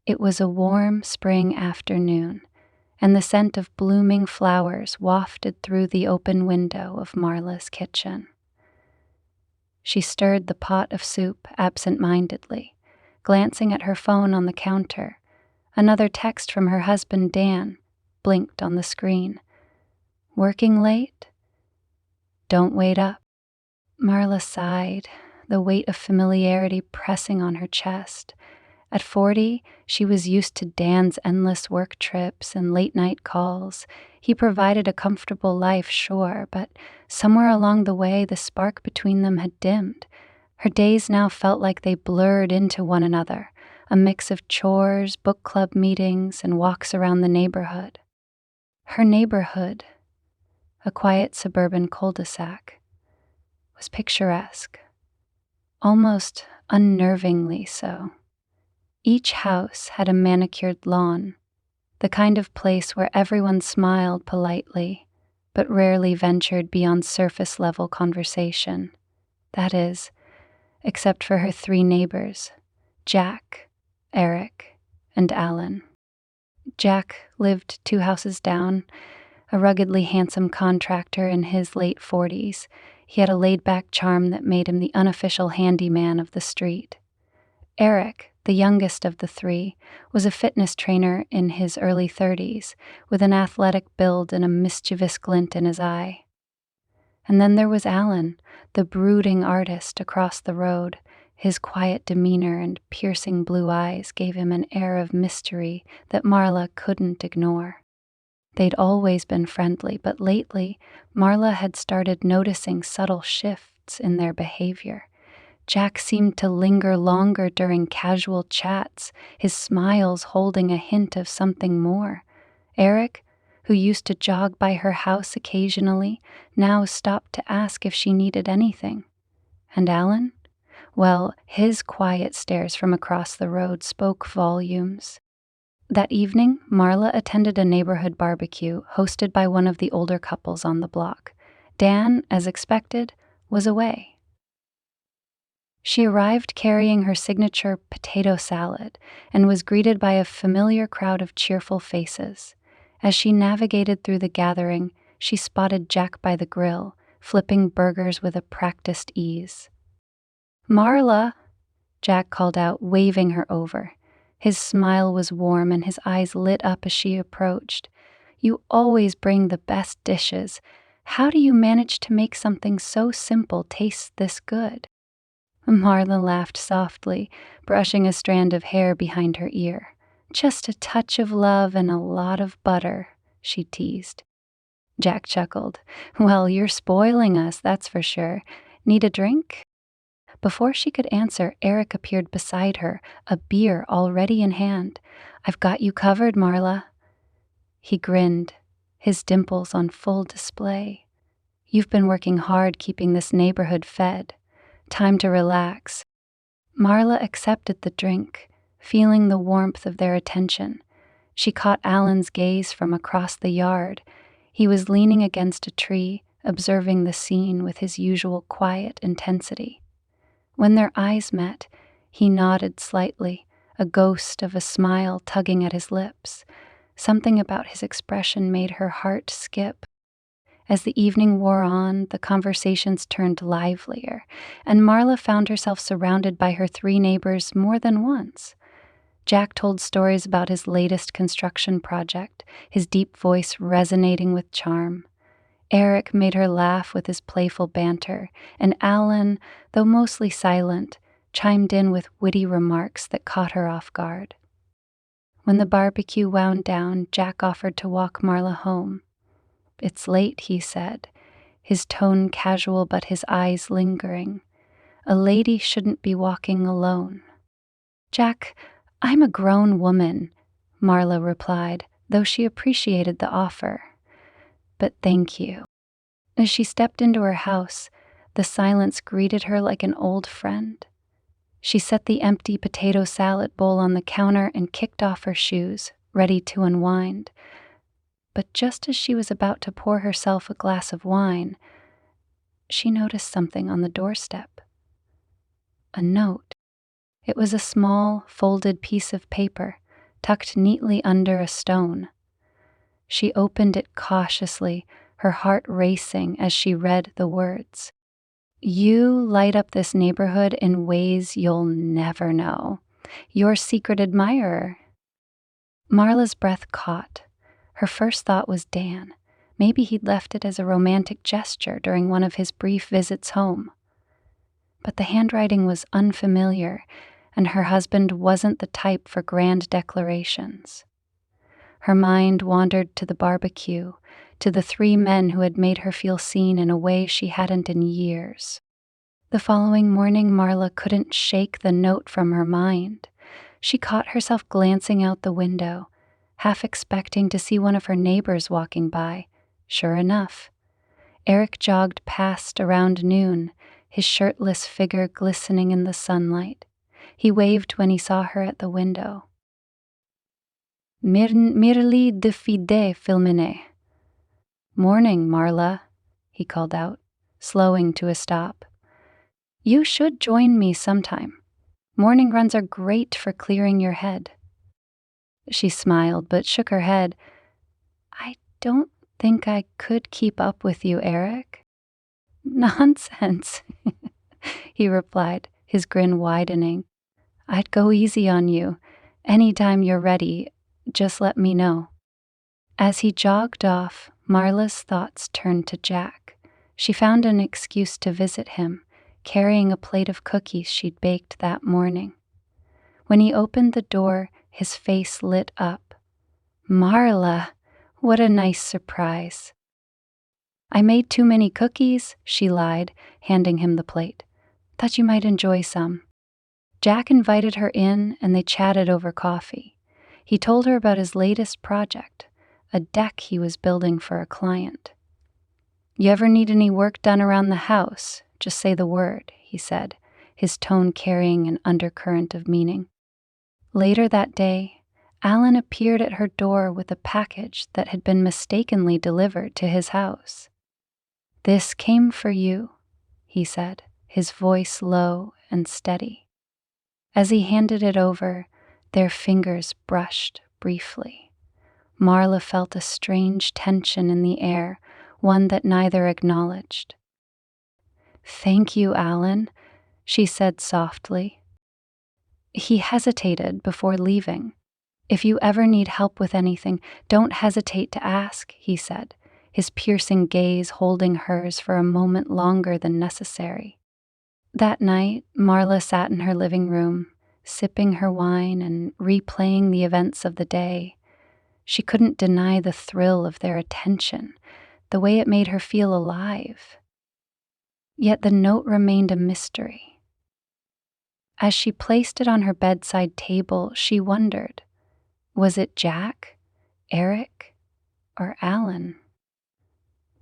It was a warm spring afternoon, and the scent of blooming flowers wafted through the open window of Marla's kitchen. She stirred the pot of soup absent-mindedly, glancing at her phone on the counter. Another text from her husband, Dan, blinked on the screen. "Working late? Don't wait up." Marla sighed, the weight of familiarity pressing on her chest. At 40, she was used to Dan's endless work trips and late-night calls. He provided a comfortable life, sure, but somewhere along the way the spark between them had dimmed. Her days now felt like they blurred into one another, a mix of chores, book club meetings, and walks around the neighborhood. Her neighborhood, a quiet suburban cul-de-sac, was picturesque, almost unnervingly so. Each house had a manicured lawn, the kind of place where everyone smiled politely, but rarely ventured beyond surface-level conversation. That is, except for her three neighbors, Jack, Eric, and Alan. Jack lived 2 houses down, a ruggedly handsome contractor in his late 40s. He had a laid-back charm that made him the unofficial handyman of the street. Eric, the youngest of the three, was a fitness trainer in his early 30s, with an athletic build and a mischievous glint in his eye. And then there was Alan, the brooding artist across the road. His quiet demeanor and piercing blue eyes gave him an air of mystery that Marla couldn't ignore. They'd always been friendly, but lately, Marla had started noticing subtle shifts in their behavior. Jack seemed to linger longer during casual chats, his smiles holding a hint of something more. Eric, who used to jog by her house occasionally, now stopped to ask if she needed anything. And Alan? Well, his quiet stares from across the road spoke volumes. That evening, Marla attended a neighborhood barbecue hosted by one of the older couples on the block. Dan, as expected, was away. She arrived carrying her signature potato salad and was greeted by a familiar crowd of cheerful faces. As she navigated through the gathering, she spotted Jack by the grill, flipping burgers with a practiced ease. "Marla," Jack called out, waving her over. His smile was warm and his eyes lit up as she approached. "You always bring the best dishes. How do you manage to make something so simple taste this good?" Marla laughed softly, brushing a strand of hair behind her ear. "Just a touch of love and a lot of butter," she teased. Jack chuckled. "Well, you're spoiling us, that's for sure. Need a drink?" Before she could answer, Eric appeared beside her, a beer already in hand. "I've got you covered, Marla." He grinned, his dimples on full display. "You've been working hard keeping this neighborhood fed. Time to relax." Marla accepted the drink, feeling the warmth of their attention. She caught Alan's gaze from across the yard. He was leaning against a tree, observing the scene with his usual quiet intensity. When their eyes met, he nodded slightly, a ghost of a smile tugging at his lips. Something about his expression made her heart skip. As the evening wore on, the conversations turned livelier, and Marla found herself surrounded by her three neighbors more than once. Jack told stories about his latest construction project, his deep voice resonating with charm. Eric made her laugh with his playful banter, and Alan, though mostly silent, chimed in with witty remarks that caught her off guard. When the barbecue wound down, Jack offered to walk Marla home. "It's late," he said, his tone casual but his eyes lingering. "A lady shouldn't be walking alone." "Jack, I'm a grown woman," Marla replied, though she appreciated the offer. "But thank you." As she stepped into her house, the silence greeted her like an old friend. She set the empty potato salad bowl on the counter and kicked off her shoes, ready to unwind. But just as she was about to pour herself a glass of wine, she noticed something on the doorstep. A note. It was a small, folded piece of paper, tucked neatly under a stone. She opened it cautiously, her heart racing as she read the words. You light up this neighborhood in ways you'll never know. Your secret admirer. Marla's breath caught. Her first thought was Dan. Maybe he'd left it as a romantic gesture during one of his brief visits home. But the handwriting was unfamiliar, and her husband wasn't the type for grand declarations. Her mind wandered to the barbecue, to the 3 men who had made her feel seen in a way she hadn't in years. The following morning, Marla couldn't shake the note from her mind. She caught herself glancing out the window, half expecting to see one of her neighbors walking by. Sure enough, Eric jogged past around noon, his shirtless figure glistening in the sunlight. He waved when he saw her at the window. Mirli de fide filmine. Morning, Marla, he called out, slowing to a stop. You should join me sometime. Morning runs are great for clearing your head. She smiled but shook her head. I don't think I could keep up with you, Eric. Nonsense, he replied, his grin widening. I'd go easy on you. Anytime you're ready, just let me know. As he jogged off, Marla's thoughts turned to Jack. She found an excuse to visit him, carrying a plate of cookies she'd baked that morning. When he opened the door, his face lit up. Marla, what a nice surprise. I made too many cookies, she lied, handing him the plate. Thought you might enjoy some. Jack invited her in, and they chatted over coffee. He told her about his latest project, a deck he was building for a client. You ever need any work done around the house? Just say the word, he said, his tone carrying an undercurrent of meaning. Later that day, Alan appeared at her door with a package that had been mistakenly delivered to his house. This came for you, he said, his voice low and steady. As he handed it over, their fingers brushed briefly. Marla felt a strange tension in the air, one that neither acknowledged. Thank you, Alan, she said softly. He hesitated before leaving. If you ever need help with anything, don't hesitate to ask, he said, his piercing gaze holding hers for a moment longer than necessary. That night, Marla sat in her living room, sipping her wine and replaying the events of the day. She couldn't deny the thrill of their attention, the way it made her feel alive. Yet the note remained a mystery. As she placed it on her bedside table, she wondered, was it Jack, Eric, or Alan?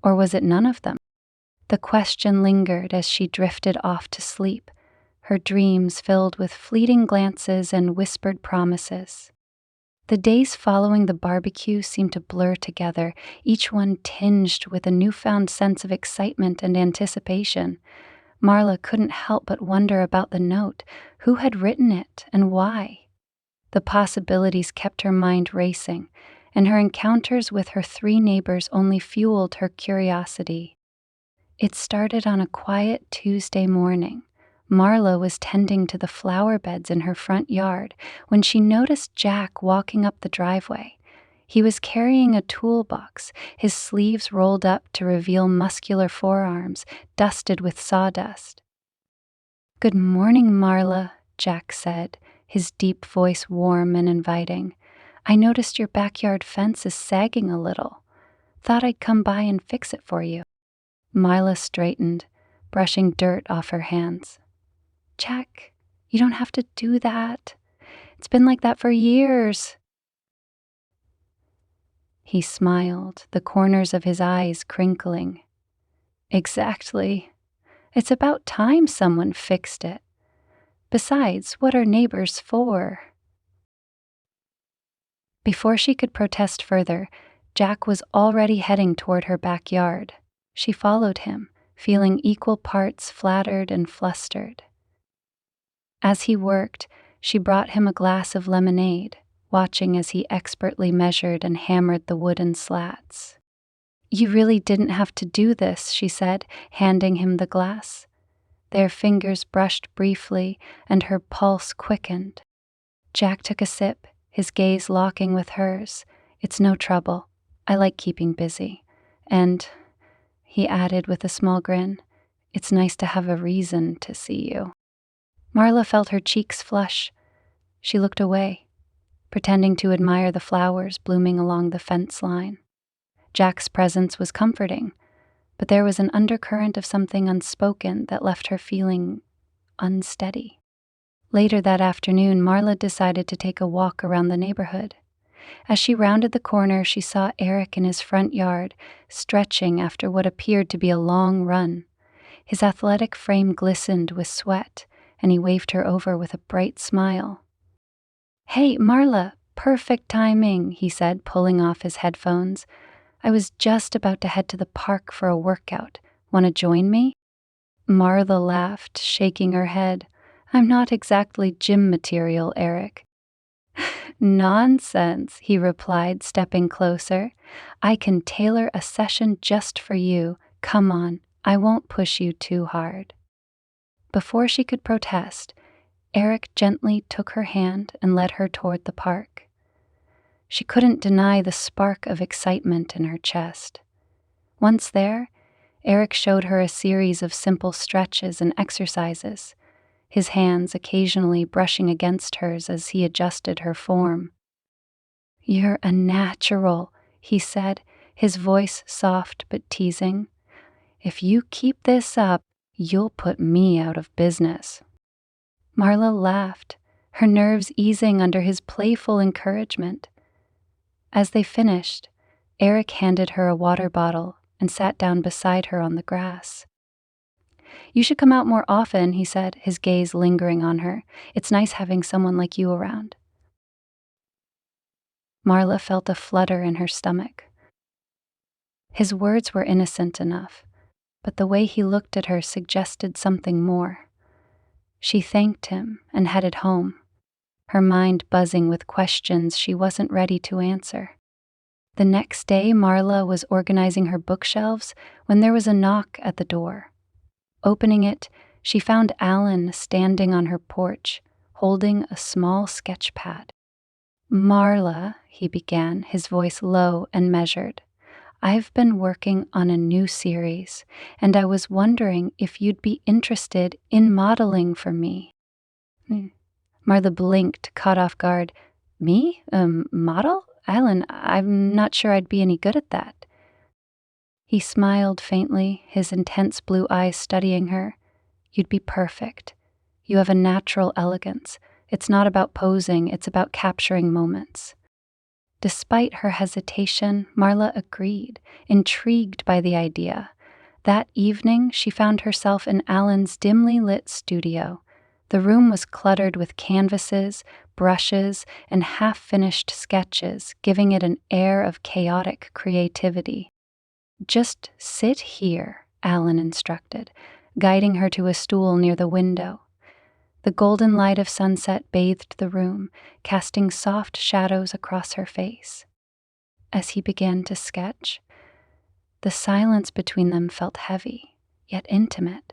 Or was it none of them? The question lingered as she drifted off to sleep, her dreams filled with fleeting glances and whispered promises. The days following the barbecue seemed to blur together, each one tinged with a newfound sense of excitement and anticipation. Marla couldn't help but wonder about the note, who had written it and why. The possibilities kept her mind racing, and her encounters with her 3 neighbors only fueled her curiosity. It started on a quiet Tuesday morning. Marla was tending to the flower beds in her front yard when she noticed Jack walking up the driveway. He was carrying a toolbox, his sleeves rolled up to reveal muscular forearms, dusted with sawdust. Good morning, Marla, Jack said, his deep voice warm and inviting. I noticed your backyard fence is sagging a little. Thought I'd come by and fix it for you. Marla straightened, brushing dirt off her hands. Jack, you don't have to do that. It's been like that for years. He smiled, the corners of his eyes crinkling. Exactly. It's about time someone fixed it. Besides, what are neighbors for? Before she could protest further, Jack was already heading toward her backyard. She followed him, feeling equal parts flattered and flustered. As he worked, she brought him a glass of lemonade, watching as he expertly measured and hammered the wooden slats. "You really didn't have to do this," she said, handing him the glass. Their fingers brushed briefly, and her pulse quickened. Jack took a sip, his gaze locking with hers. "It's no trouble. I like keeping busy. And," he added with a small grin, "it's nice to have a reason to see you." Marla felt her cheeks flush. She looked away, pretending to admire the flowers blooming along the fence line. Jack's presence was comforting, but there was an undercurrent of something unspoken that left her feeling unsteady. Later that afternoon, Marla decided to take a walk around the neighborhood. As she rounded the corner, she saw Eric in his front yard, stretching after what appeared to be a long run. His athletic frame glistened with sweat, and he waved her over with a bright smile. "Hey, Marla, perfect timing," he said, pulling off his headphones. "I was just about to head to the park for a workout. Want to join me?" Marla laughed, shaking her head. "I'm not exactly gym material, Eric." "Nonsense," he replied, stepping closer. "I can tailor a session just for you. Come on, I won't push you too hard." Before she could protest, Eric gently took her hand and led her toward the park. She couldn't deny the spark of excitement in her chest. Once there, Eric showed her a series of simple stretches and exercises, his hands occasionally brushing against hers as he adjusted her form. "You're a natural," he said, his voice soft but teasing. "If you keep this up, you'll put me out of business." Marla laughed, her nerves easing under his playful encouragement. As they finished, Eric handed her a water bottle and sat down beside her on the grass. "You should come out more often," he said, his gaze lingering on her. "It's nice having someone like you around." Marla felt a flutter in her stomach. His words were innocent enough, but the way he looked at her suggested something more. She thanked him and headed home, her mind buzzing with questions she wasn't ready to answer. The next day, Marla was organizing her bookshelves when there was a knock at the door. Opening it, she found Alan standing on her porch, holding a small sketch pad. "Marla," he began, his voice low and measured, "I've been working on a new series, and I was wondering if you'd be interested in modeling for me." Marla blinked, caught off guard. "Me? Model? Alan, I'm not sure I'd be any good at that." He smiled faintly, his intense blue eyes studying her. "You'd be perfect. You have a natural elegance. It's not about posing, it's about capturing moments." Despite her hesitation, Marla agreed, intrigued by the idea. That evening, she found herself in Alan's dimly lit studio. The room was cluttered with canvases, brushes, and half-finished sketches, giving it an air of chaotic creativity. "Just sit here," Alan instructed, guiding her to a stool near the window. The golden light of sunset bathed the room, casting soft shadows across her face. As he began to sketch, the silence between them felt heavy, yet intimate.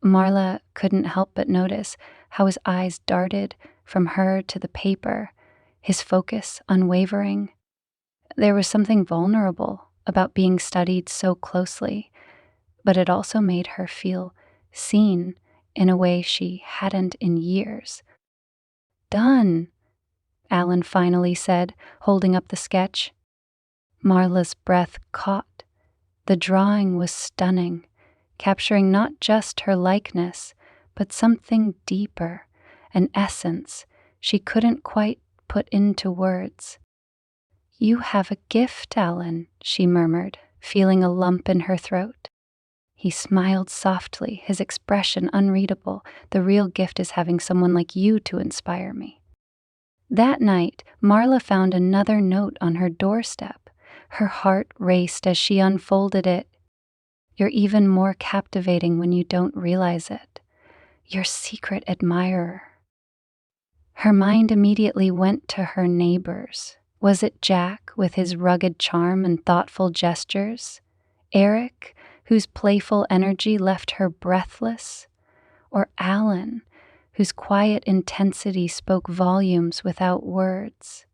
Marla couldn't help but notice how his eyes darted from her to the paper, his focus unwavering. There was something vulnerable about being studied so closely, but it also made her feel seen in a way she hadn't in years. "Done," Alan finally said, holding up the sketch. Marla's breath caught. The drawing was stunning, capturing not just her likeness, but something deeper, an essence she couldn't quite put into words. "You have a gift, Alan," she murmured, feeling a lump in her throat. He smiled softly, his expression unreadable. "The real gift is having someone like you to inspire me." That night, Marla found another note on her doorstep. Her heart raced as she unfolded it. "You're even more captivating when you don't realize it. Your secret admirer." Her mind immediately went to her neighbors. Was it Jack, with his rugged charm and thoughtful gestures? Eric, whose playful energy left her breathless? Or Alan, whose quiet intensity spoke volumes without words?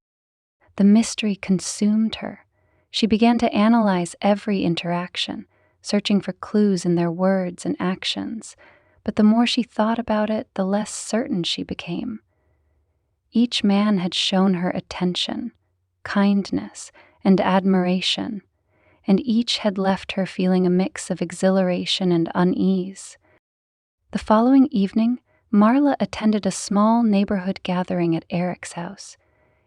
The mystery consumed her. She began to analyze every interaction, searching for clues in their words and actions. But the more she thought about it, the less certain she became. Each man had shown her attention, kindness, and admiration, and each had left her feeling a mix of exhilaration and unease. The following evening, Marla attended a small neighborhood gathering at Eric's house.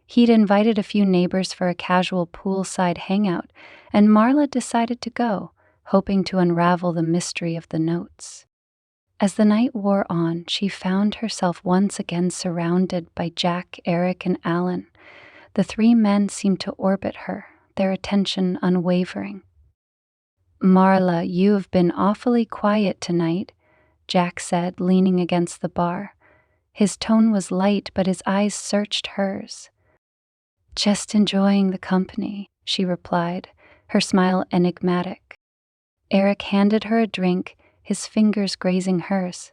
He'd invited a few neighbors for a casual poolside hangout, and Marla decided to go, hoping to unravel the mystery of the notes. As the night wore on, she found herself once again surrounded by Jack, Eric, and Alan. The three men seemed to orbit her, their attention unwavering. "Marla, you have been awfully quiet tonight," Jack said, leaning against the bar. His tone was light, but his eyes searched hers. "Just enjoying the company," she replied, her smile enigmatic. Eric handed her a drink, his fingers grazing hers.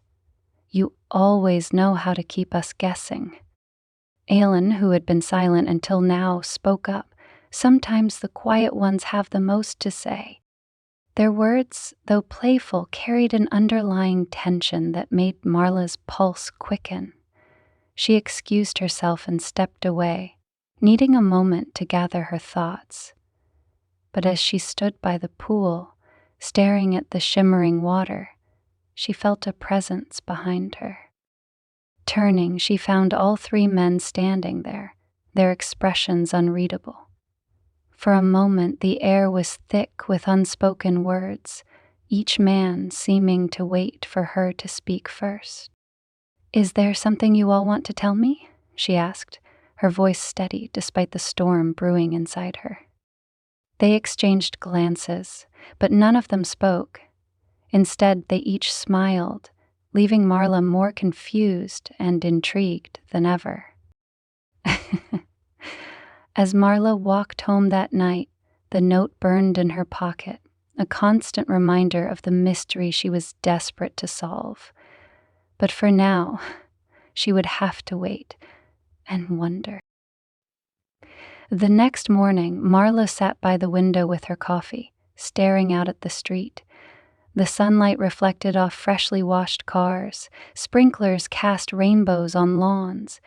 "You always know how to keep us guessing." Alan, who had been silent until now, spoke up. "Sometimes the quiet ones have the most to say." Their words, though playful, carried an underlying tension that made Marla's pulse quicken. She excused herself and stepped away, needing a moment to gather her thoughts. But as she stood by the pool, staring at the shimmering water, she felt a presence behind her. Turning, she found all three men standing there, their expressions unreadable. For a moment, the air was thick with unspoken words, each man seeming to wait for her to speak first. "Is there something you all want to tell me?" she asked, her voice steady despite the storm brewing inside her. They exchanged glances, but none of them spoke. Instead, they each smiled, leaving Marla more confused and intrigued than ever. As Marla walked home that night, the note burned in her pocket, a constant reminder of the mystery she was desperate to solve. But for now, she would have to wait and wonder. The next morning, Marla sat by the window with her coffee, staring out at the street. The sunlight reflected off freshly washed cars, sprinklers cast rainbows on lawns,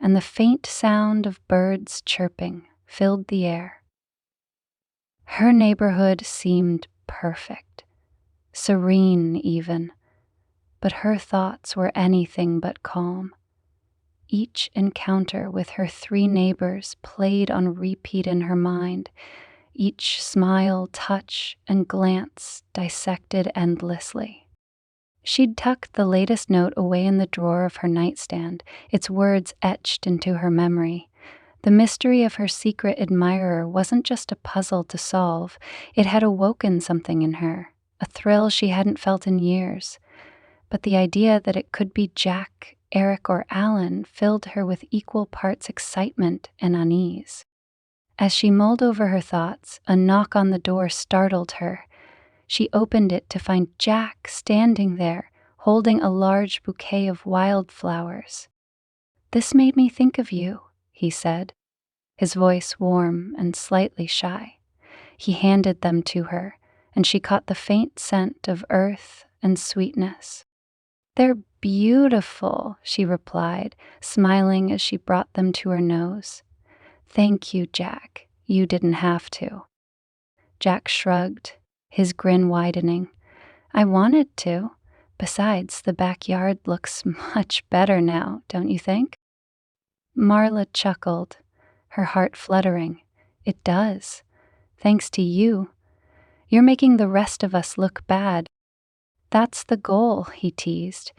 and the faint sound of birds chirping filled the air. Her neighborhood seemed perfect, serene even, but her thoughts were anything but calm. Each encounter with her three neighbors played on repeat in her mind, each smile, touch, and glance dissected endlessly. She'd tucked the latest note away in the drawer of her nightstand, its words etched into her memory. The mystery of her secret admirer wasn't just a puzzle to solve, it had awoken something in her, a thrill she hadn't felt in years. But the idea that it could be Jack, Eric, or Alan filled her with equal parts excitement and unease. As she mulled over her thoughts, a knock on the door startled her. She opened it to find Jack standing there, holding a large bouquet of wildflowers. "This made me think of you," he said, his voice warm and slightly shy. He handed them to her, and she caught the faint scent of earth and sweetness. "They're beautiful," she replied, smiling as she brought them to her nose. "Thank you, Jack. You didn't have to." Jack shrugged, his grin widening. "I wanted to. Besides, the backyard looks much better now, don't you think?" Marla chuckled, her heart fluttering. "It does. Thanks to you. You're making the rest of us look bad." "That's the goal," he teased,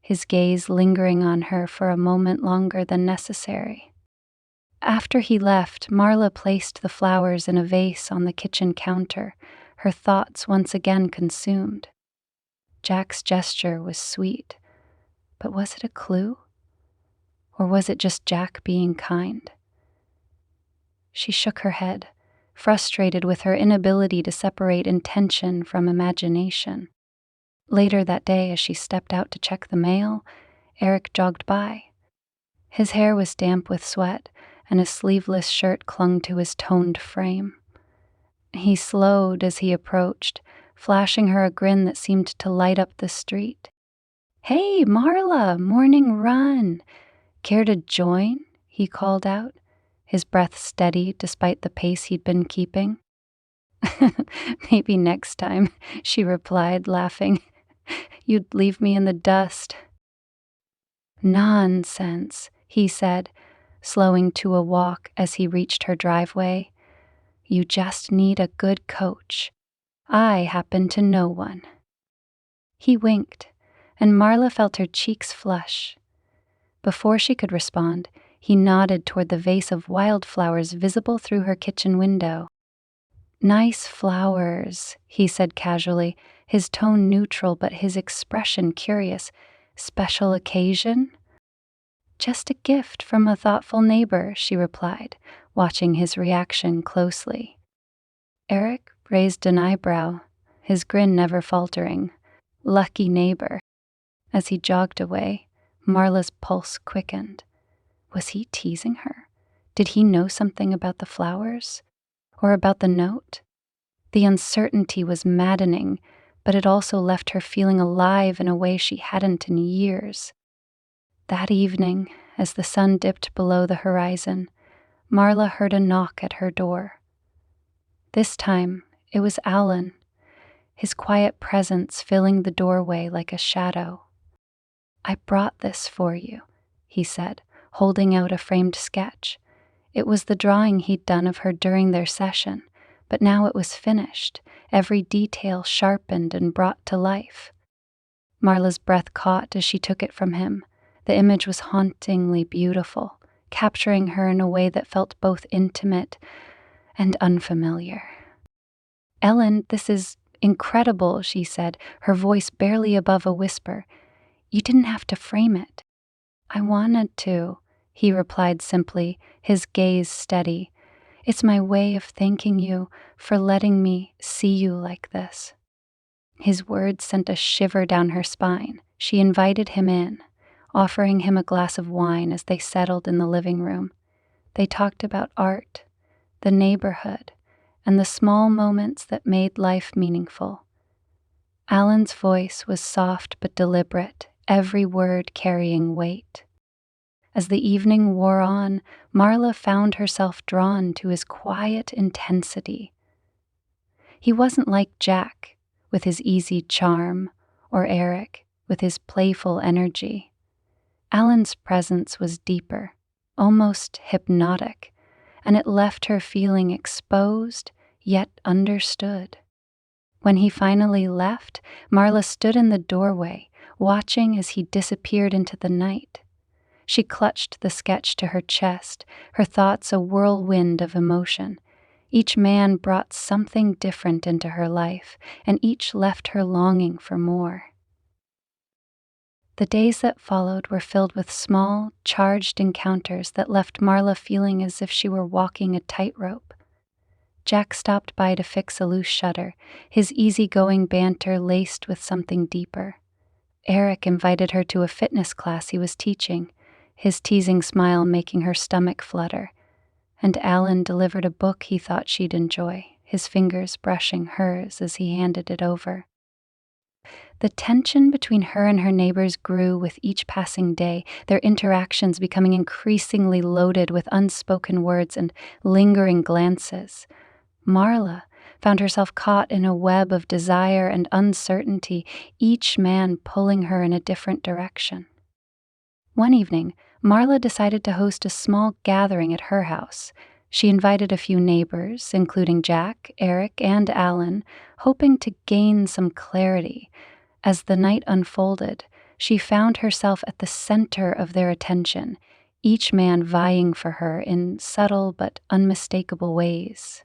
his gaze lingering on her for a moment longer than necessary. After he left, Marla placed the flowers in a vase on the kitchen counter, her thoughts once again consumed. Jack's gesture was sweet, but was it a clue? Or was it just Jack being kind? She shook her head, frustrated with her inability to separate intention from imagination. Later that day, as she stepped out to check the mail, Eric jogged by. His hair was damp with sweat, and his sleeveless shirt clung to his toned frame. He slowed as he approached, flashing her a grin that seemed to light up the street. "Hey, Marla, morning run! Care to join?" he called out, his breath steady despite the pace he'd been keeping. "Maybe next time," she replied, laughing. "You'd leave me in the dust." "Nonsense," he said, slowing to a walk as he reached her driveway. "You just need a good coach. I happen to know one." He winked, and Marla felt her cheeks flush. Before she could respond, he nodded toward the vase of wildflowers visible through her kitchen window. "Nice flowers," he said casually, his tone neutral but his expression curious. "Special occasion?" "Just a gift from a thoughtful neighbor," she replied, watching his reaction closely. Eric raised an eyebrow, his grin never faltering. Lucky neighbor. As he jogged away, Marla's pulse quickened. Was he teasing her? Did he know something about the flowers? Or about the note? The uncertainty was maddening, but it also left her feeling alive in a way she hadn't in years. That evening, as the sun dipped below the horizon, Marla heard a knock at her door. This time, it was Alan, his quiet presence filling the doorway like a shadow. "I brought this for you," he said, holding out a framed sketch. It was the drawing he'd done of her during their session, but now it was finished, every detail sharpened and brought to life. Marla's breath caught as she took it from him. The image was hauntingly beautiful, capturing her in a way that felt both intimate and unfamiliar. "Ellen, this is incredible," she said, her voice barely above a whisper. "You didn't have to frame it." "I wanted to," he replied simply, his gaze steady. "It's my way of thanking you for letting me see you like this." His words sent a shiver down her spine. She invited him in, offering him a glass of wine as they settled in the living room. They talked about art, the neighborhood, and the small moments that made life meaningful. Alan's voice was soft but deliberate, every word carrying weight. As the evening wore on, Marla found herself drawn to his quiet intensity. He wasn't like Jack, with his easy charm, or Eric, with his playful energy. Alan's presence was deeper, almost hypnotic, and it left her feeling exposed, yet understood. When he finally left, Marla stood in the doorway, watching as he disappeared into the night. She clutched the sketch to her chest, her thoughts a whirlwind of emotion. Each man brought something different into her life, and each left her longing for more. The days that followed were filled with small, charged encounters that left Marla feeling as if she were walking a tightrope. Jack stopped by to fix a loose shutter, his easygoing banter laced with something deeper. Eric invited her to a fitness class he was teaching, his teasing smile making her stomach flutter. And Alan delivered a book he thought she'd enjoy, his fingers brushing hers as he handed it over. The tension between her and her neighbors grew with each passing day, their interactions becoming increasingly loaded with unspoken words and lingering glances. Marla found herself caught in a web of desire and uncertainty, each man pulling her in a different direction. One evening, Marla decided to host a small gathering at her house. She invited a few neighbors, including Jack, Eric, and Alan, hoping to gain some clarity. As the night unfolded, she found herself at the center of their attention, each man vying for her in subtle but unmistakable ways.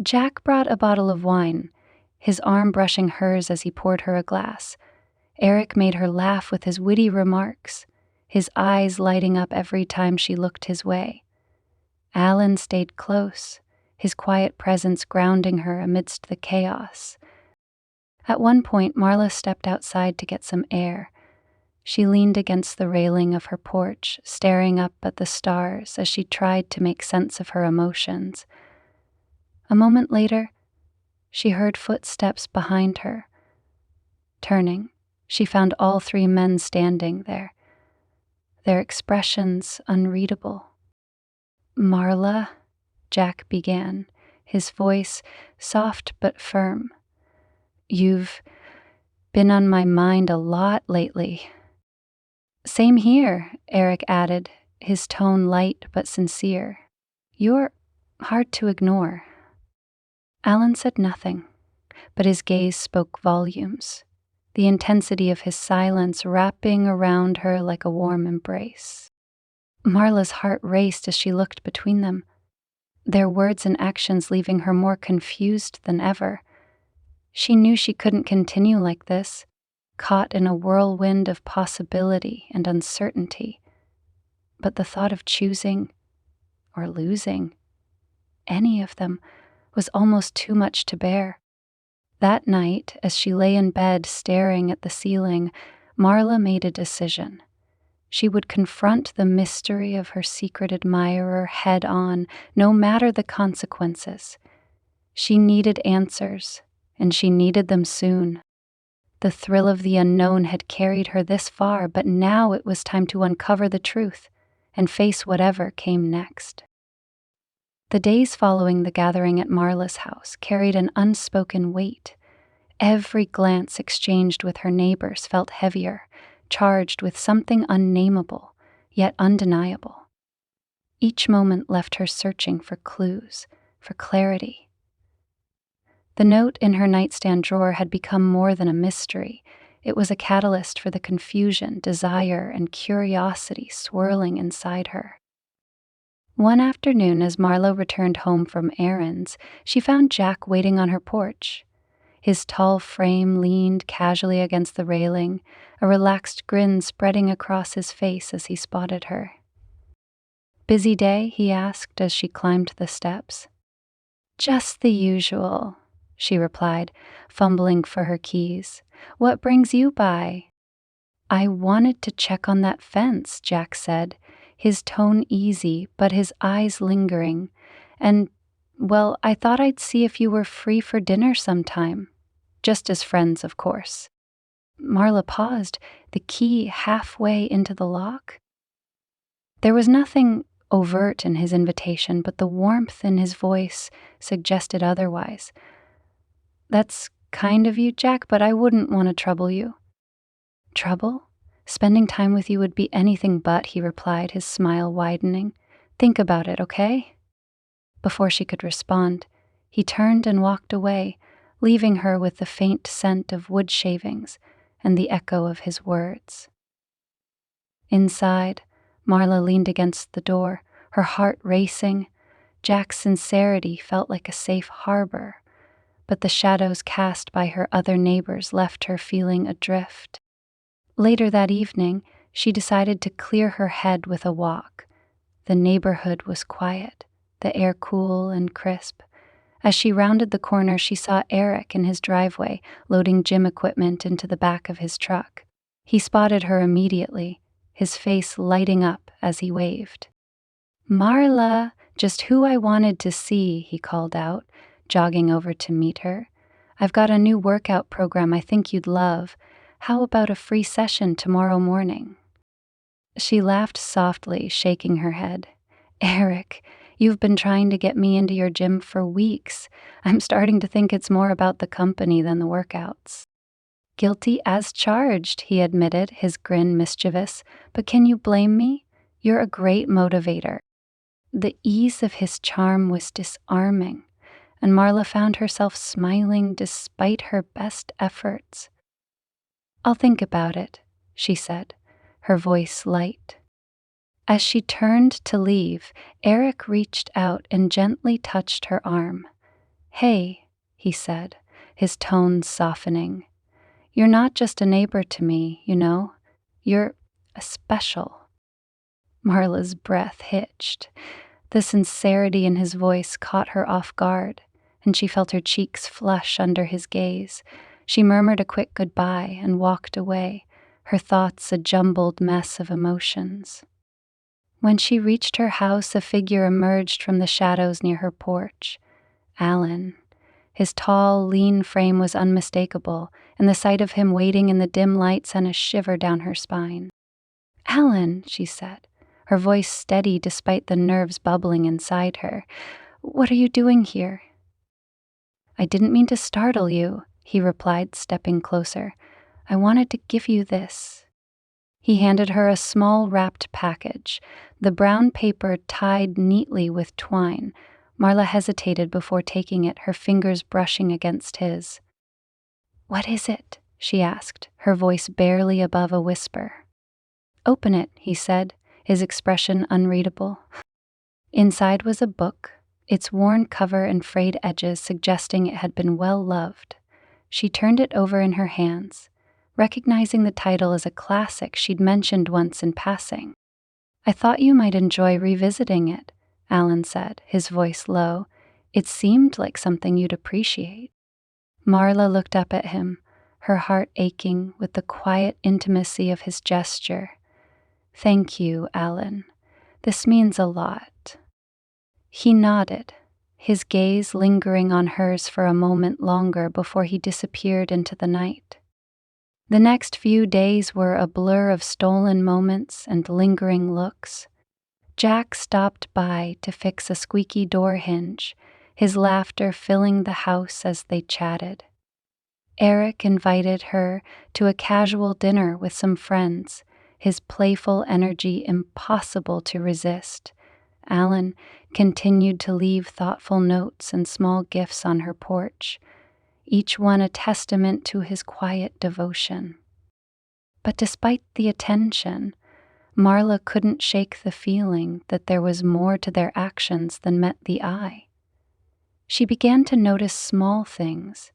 Jack brought a bottle of wine, his arm brushing hers as he poured her a glass. Eric made her laugh with his witty remarks. his eyes lighting up every time she looked his way. Alan stayed close, his quiet presence grounding her amidst the chaos. At one point, Marla stepped outside to get some air. She leaned against the railing of her porch, staring up at the stars as she tried to make sense of her emotions. A moment later, she heard footsteps behind her. Turning, she found all three men standing there, their expressions unreadable. "Marla," Jack began, his voice soft but firm. "You've been on my mind a lot lately." "Same here," Eric added, his tone light but sincere. "You're hard to ignore." Alan said nothing, but his gaze spoke volumes, the intensity of his silence wrapping around her like a warm embrace. Marla's heart raced as she looked between them, their words and actions leaving her more confused than ever. She knew she couldn't continue like this, caught in a whirlwind of possibility and uncertainty. But the thought of choosing, or losing, any of them was almost too much to bear. That night, as she lay in bed staring at the ceiling, Marla made a decision. She would confront the mystery of her secret admirer head on, no matter the consequences. She needed answers, and she needed them soon. The thrill of the unknown had carried her this far, but now it was time to uncover the truth and face whatever came next. The days following the gathering at Marla's house carried an unspoken weight. Every glance exchanged with her neighbors felt heavier, charged with something unnameable, yet undeniable. Each moment left her searching for clues, for clarity. The note in her nightstand drawer had become more than a mystery. It was a catalyst for the confusion, desire, and curiosity swirling inside her. One afternoon, as Marla returned home from errands, she found Jack waiting on her porch. His tall frame leaned casually against the railing, a relaxed grin spreading across his face as he spotted her. "Busy day?" he asked as she climbed the steps. "Just the usual," she replied, fumbling for her keys. "What brings you by?" "I wanted to check on that fence," Jack said, his tone easy but his eyes lingering. "And, well, I thought I'd see if you were free for dinner sometime. Just as friends, of course." Marla paused, the key halfway into the lock. There was nothing overt in his invitation, but the warmth in his voice suggested otherwise. "That's kind of you, Jack, but I wouldn't want to trouble you." "Trouble? Spending time with you would be anything but," he replied, his smile widening. "Think about it, okay?" Before she could respond, he turned and walked away, leaving her with the faint scent of wood shavings and the echo of his words. Inside, Marla leaned against the door, her heart racing. Jack's sincerity felt like a safe harbor, but the shadows cast by her other neighbors left her feeling adrift. Later that evening, she decided to clear her head with a walk. The neighborhood was quiet, the air cool and crisp. As she rounded the corner, she saw Eric in his driveway, loading gym equipment into the back of his truck. He spotted her immediately, his face lighting up as he waved. "Marla, just who I wanted to see," he called out, jogging over to meet her. "I've got a new workout program I think you'd love. How about a free session tomorrow morning?" She laughed softly, shaking her head. "Eric, you've been trying to get me into your gym for weeks. I'm starting to think it's more about the company than the workouts." "Guilty as charged," he admitted, his grin mischievous. "But can you blame me? You're a great motivator." The ease of his charm was disarming, and Marla found herself smiling despite her best efforts. "I'll think about it," she said, her voice light. As she turned to leave, Eric reached out and gently touched her arm. "Hey," he said, his tone softening. "You're not just a neighbor to me, you know. You're a special. Marla's breath hitched. The sincerity in his voice caught her off guard, and she felt her cheeks flush under his gaze. She murmured a quick goodbye and walked away, her thoughts a jumbled mess of emotions. When she reached her house, a figure emerged from the shadows near her porch. Alan. His tall, lean frame was unmistakable, and the sight of him waiting in the dim light sent a shiver down her spine. "Alan," she said, her voice steady despite the nerves bubbling inside her. "What are you doing here?" "I didn't mean to startle you," he replied, stepping closer. "I wanted to give you this." He handed her a small wrapped package, the brown paper tied neatly with twine. Marla hesitated before taking it, her fingers brushing against his. "What is it?" she asked, her voice barely above a whisper. "Open it," he said, his expression unreadable. Inside was a book, its worn cover and frayed edges suggesting it had been well loved. She turned it over in her hands, recognizing the title as a classic she'd mentioned once in passing. "I thought you might enjoy revisiting it," Alan said, his voice low. "It seemed like something you'd appreciate." Marla looked up at him, her heart aching with the quiet intimacy of his gesture. "Thank you, Alan. This means a lot." He nodded, his gaze lingering on hers for a moment longer before he disappeared into the night. The next few days were a blur of stolen moments and lingering looks. Jack stopped by to fix a squeaky door hinge, his laughter filling the house as they chatted. Eric invited her to a casual dinner with some friends, his playful energy impossible to resist. Alan continued to leave thoughtful notes and small gifts on her porch, each one a testament to his quiet devotion. But despite the attention, Marla couldn't shake the feeling that there was more to their actions than met the eye. She began to notice small things,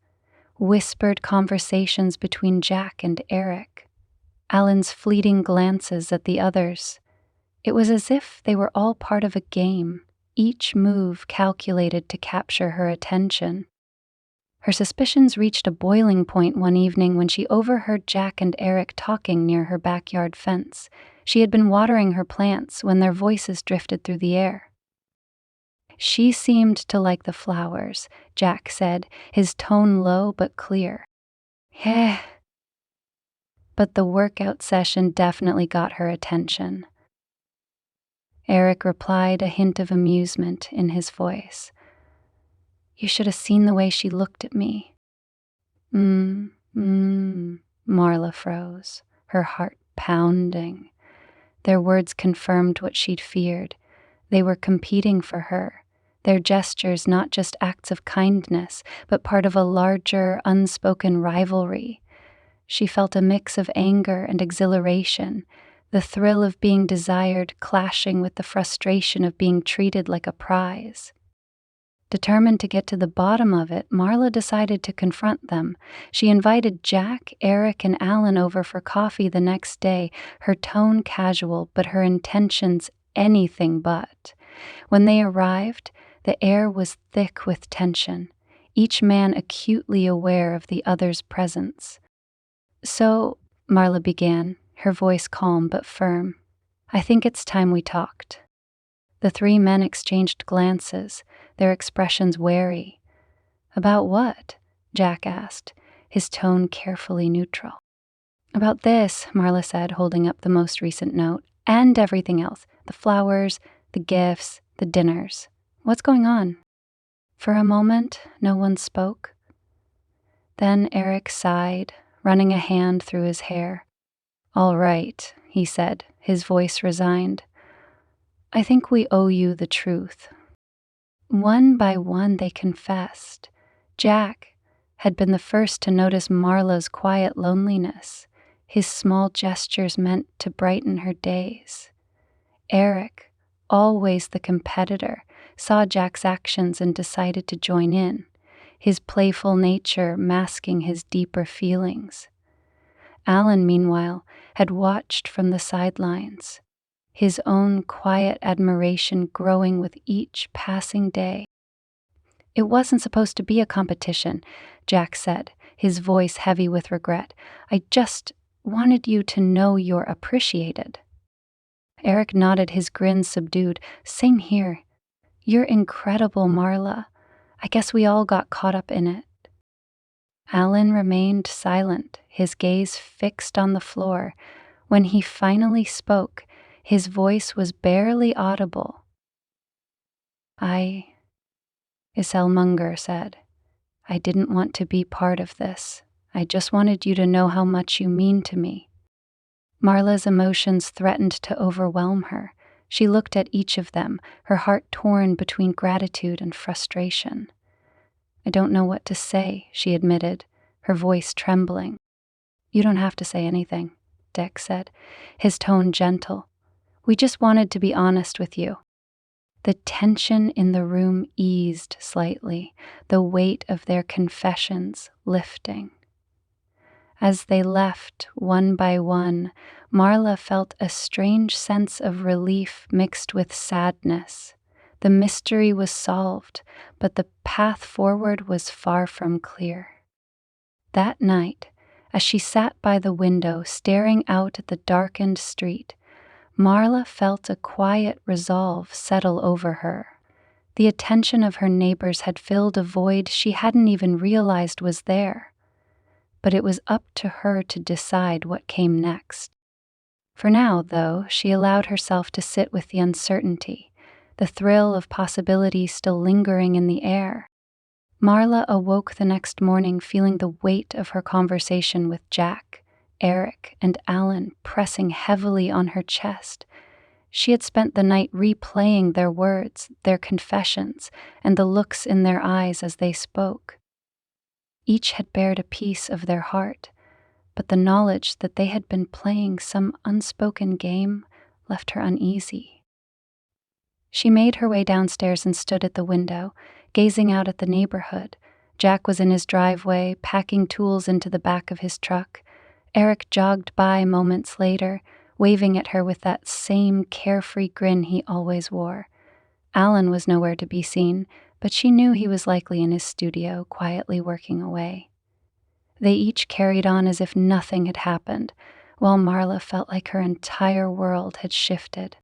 whispered conversations between Jack and Eric, Alan's fleeting glances at the others. It was as if they were all part of a game, each move calculated to capture her attention. Her suspicions reached a boiling point one evening when she overheard Jack and Eric talking near her backyard fence. She had been watering her plants when their voices drifted through the air. "She seemed to like the flowers," Jack said, his tone low but clear. "Heh." But the workout session definitely got her attention. Eric replied, a hint of amusement in his voice. "You should have seen the way she looked at me." Marla froze, her heart pounding. Their words confirmed what she'd feared. They were competing for her, their gestures not just acts of kindness, but part of a larger, unspoken rivalry. She felt a mix of anger and exhilaration, the thrill of being desired clashing with the frustration of being treated like a prize. Determined to get to the bottom of it, Marla decided to confront them. She invited Jack, Eric, and Alan over for coffee the next day, her tone casual, but her intentions anything but. When they arrived, the air was thick with tension, each man acutely aware of the other's presence. "So," Marla began, her voice calm but firm, "I think it's time we talked." The three men exchanged glances, their expressions wary. "About what?" Jack asked, his tone carefully neutral. "About this," Marla said, holding up the most recent note, "and everything else. The flowers, the gifts, the dinners. What's going on?" For a moment, no one spoke. Then Eric sighed, running a hand through his hair. "All right," he said, his voice resigned. "I think we owe you the truth." One by one they confessed. Jack had been the first to notice Marla's quiet loneliness, his small gestures meant to brighten her days. Eric, always the competitor, saw Jack's actions and decided to join in, his playful nature masking his deeper feelings. Alan, meanwhile, had watched from the sidelines, his own quiet admiration growing with each passing day. "It wasn't supposed to be a competition," Jack said, his voice heavy with regret. "I just wanted you to know you're appreciated." Eric nodded, his grin subdued. "Same here. You're incredible, Marla. I guess we all got caught up in it." Alan remained silent, his gaze fixed on the floor. When he finally spoke, his voice was barely audible. Isel Munger said, "I didn't want to be part of this. I just wanted you to know how much you mean to me." Marla's emotions threatened to overwhelm her. She looked at each of them, her heart torn between gratitude and frustration. "I don't know what to say," she admitted, her voice trembling. "You don't have to say anything," Deck said, his tone gentle. "We just wanted to be honest with you." The tension in the room eased slightly, the weight of their confessions lifting. As they left, one by one, Marla felt a strange sense of relief mixed with sadness. The mystery was solved, but the path forward was far from clear. That night, as she sat by the window staring out at the darkened street, Marla felt a quiet resolve settle over her. The attention of her neighbors had filled a void she hadn't even realized was there. But it was up to her to decide what came next. For now, though, she allowed herself to sit with the uncertainty, the thrill of possibility still lingering in the air. Marla awoke the next morning feeling the weight of her conversation with Jack, Eric, and Alan pressing heavily on her chest. She had spent the night replaying their words, their confessions, and the looks in their eyes as they spoke. Each had bared a piece of their heart, but the knowledge that they had been playing some unspoken game left her uneasy. She made her way downstairs and stood at the window, gazing out at the neighborhood. Jack was in his driveway, packing tools into the back of his truck. Eric jogged by moments later, waving at her with that same carefree grin he always wore. Alan was nowhere to be seen, but she knew he was likely in his studio, quietly working away. They each carried on as if nothing had happened, while Marla felt like her entire world had shifted.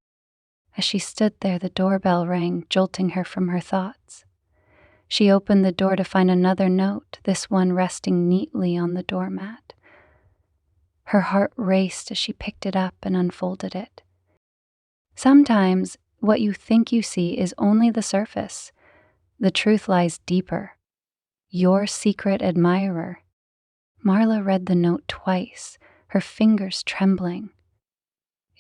As she stood there, the doorbell rang, jolting her from her thoughts. She opened the door to find another note, this one resting neatly on the doormat. Her heart raced as she picked it up and unfolded it. "Sometimes what you think you see is only the surface. The truth lies deeper. Your secret admirer." Marla read the note twice, her fingers trembling.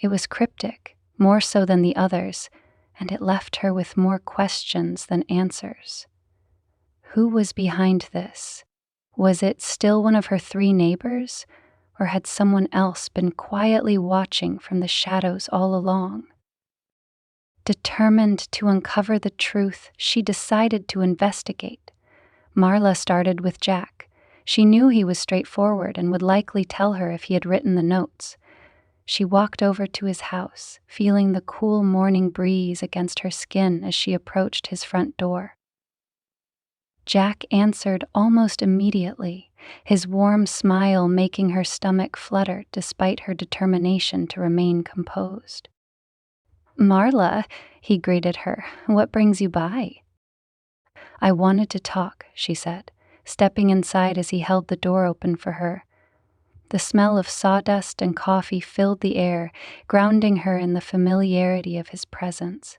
It was cryptic, more so than the others, and it left her with more questions than answers. Who was behind this? Was it still one of her 3 neighbors, or had someone else been quietly watching from the shadows all along? Determined to uncover the truth, she decided to investigate. Marla started with Jack. She knew he was straightforward and would likely tell her if he had written the notes. She walked over to his house, feeling the cool morning breeze against her skin as she approached his front door. Jack answered almost immediately, his warm smile making her stomach flutter despite her determination to remain composed. "Marla," he greeted her, "what brings you by?" "I wanted to talk," she said, stepping inside as he held the door open for her. The smell of sawdust and coffee filled the air, grounding her in the familiarity of his presence.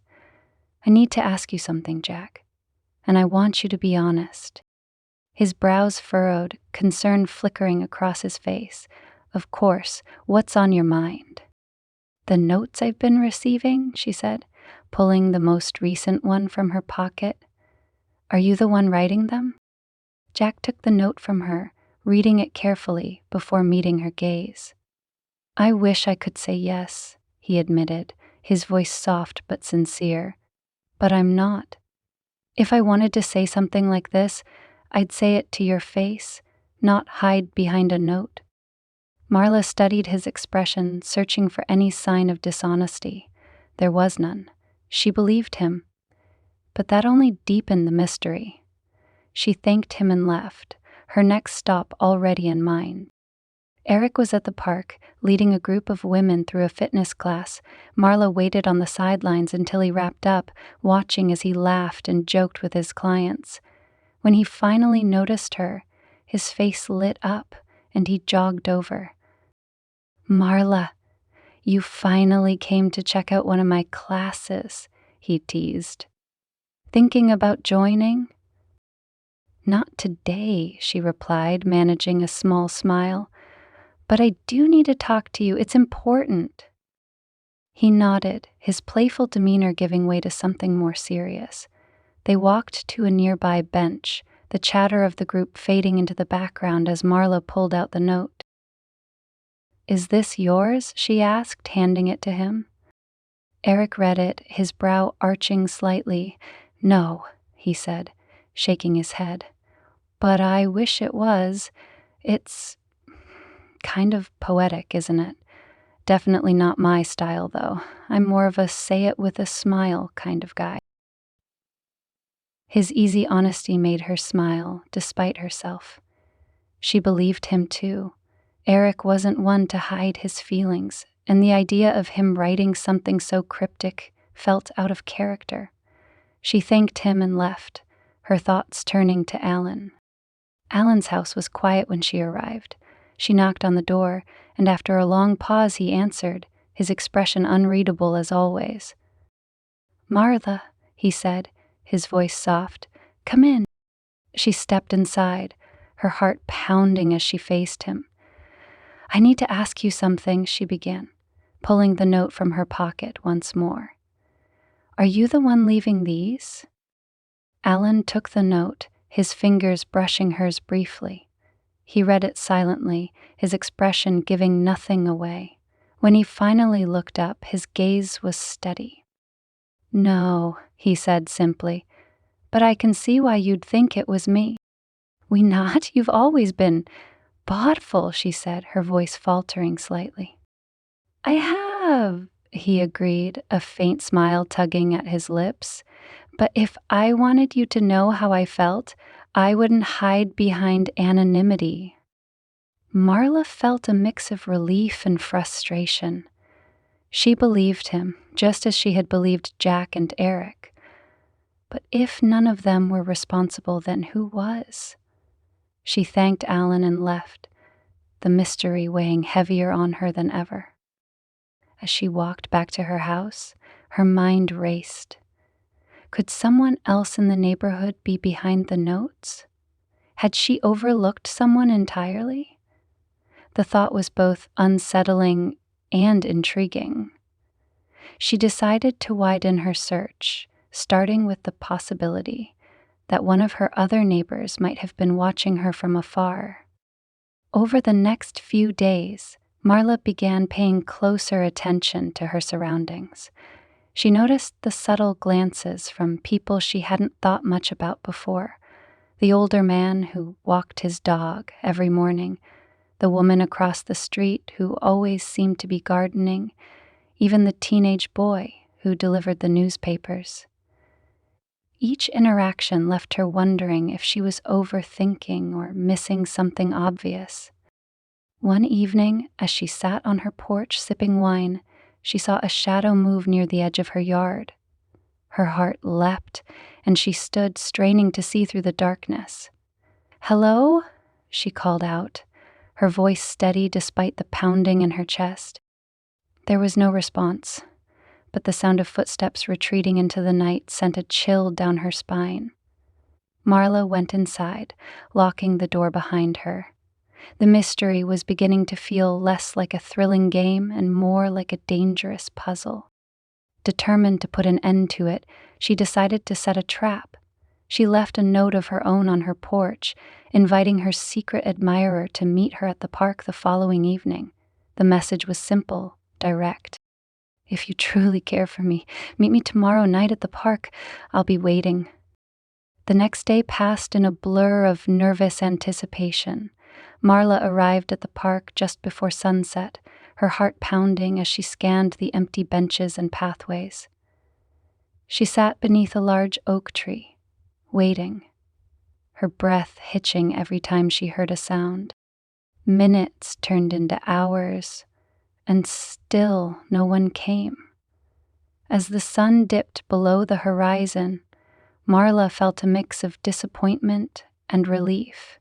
"I need to ask you something, Jack, and I want you to be honest." His brows furrowed, concern flickering across his face. "Of course, what's on your mind?" "The notes I've been receiving," she said, pulling the most recent one from her pocket. "Are you the one writing them?" Jack took the note from her, reading it carefully before meeting her gaze. "I wish I could say yes," he admitted, his voice soft but sincere. "But I'm not. If I wanted to say something like this, I'd say it to your face, not hide behind a note." Marla studied his expression, searching for any sign of dishonesty. There was none. She believed him, but that only deepened the mystery. She thanked him and left, her next stop already in mind. Eric was at the park, leading a group of women through a fitness class. Marla waited on the sidelines until he wrapped up, watching as he laughed and joked with his clients. When he finally noticed her, his face lit up, and he jogged over. "Marla, you finally came to check out one of my classes," he teased. "Thinking about joining?" "Not today," she replied, managing a small smile. "But I do need to talk to you. It's important." He nodded, his playful demeanor giving way to something more serious. They walked to a nearby bench, the chatter of the group fading into the background as Marla pulled out the note. "Is this yours?" she asked, handing it to him. Eric read it, his brow arching slightly. "No," he said, shaking his head. "But I wish it was. It's kind of poetic, isn't it? Definitely not my style, though. I'm more of a say it with a smile kind of guy." His easy honesty made her smile, despite herself. She believed him, too. Eric wasn't one to hide his feelings, and the idea of him writing something so cryptic felt out of character. She thanked him and left, her thoughts turning to Alan. Alan's house was quiet when she arrived. She knocked on the door, and after a long pause he answered, his expression unreadable as always. "Martha," he said, his voice soft. "Come in." She stepped inside, her heart pounding as she faced him. "I need to ask you something," she began, pulling the note from her pocket once more. "Are you the one leaving these?" Alan took the note, his fingers brushing hers briefly. He read it silently, his expression giving nothing away. When he finally looked up, his gaze was steady. "No," he said simply, "but I can see why you'd think it was me." "We not? You've always been thoughtful," she said, her voice faltering slightly. "I have," he agreed, a faint smile tugging at his lips. "But if I wanted you to know how I felt, I wouldn't hide behind anonymity." Marla felt a mix of relief and frustration. She believed him, just as she had believed Jack and Eric. But if none of them were responsible, then who was? She thanked Alan and left, the mystery weighing heavier on her than ever. As she walked back to her house, her mind raced. Could someone else in the neighborhood be behind the notes? Had she overlooked someone entirely? The thought was both unsettling and intriguing. She decided to widen her search, starting with the possibility that one of her other neighbors might have been watching her from afar. Over the next few days, Marla began paying closer attention to her surroundings. She noticed the subtle glances from people she hadn't thought much about before. The older man who walked his dog every morning, the woman across the street who always seemed to be gardening, even the teenage boy who delivered the newspapers. Each interaction left her wondering if she was overthinking or missing something obvious. One evening, as she sat on her porch sipping wine, she saw a shadow move near the edge of her yard. Her heart leapt, and she stood straining to see through the darkness. "Hello?" she called out, her voice steady despite the pounding in her chest. There was no response, but the sound of footsteps retreating into the night sent a chill down her spine. Marla went inside, locking the door behind her. The mystery was beginning to feel less like a thrilling game and more like a dangerous puzzle. Determined to put an end to it, she decided to set a trap. She left a note of her own on her porch, inviting her secret admirer to meet her at the park the following evening. The message was simple, direct. "If you truly care for me, meet me tomorrow night at the park. I'll be waiting." The next day passed in a blur of nervous anticipation. Marla arrived at the park just before sunset, her heart pounding as she scanned the empty benches and pathways. She sat beneath a large oak tree, waiting, her breath hitching every time she heard a sound. Minutes turned into hours, and still no one came. As the sun dipped below the horizon, Marla felt a mix of disappointment and relief.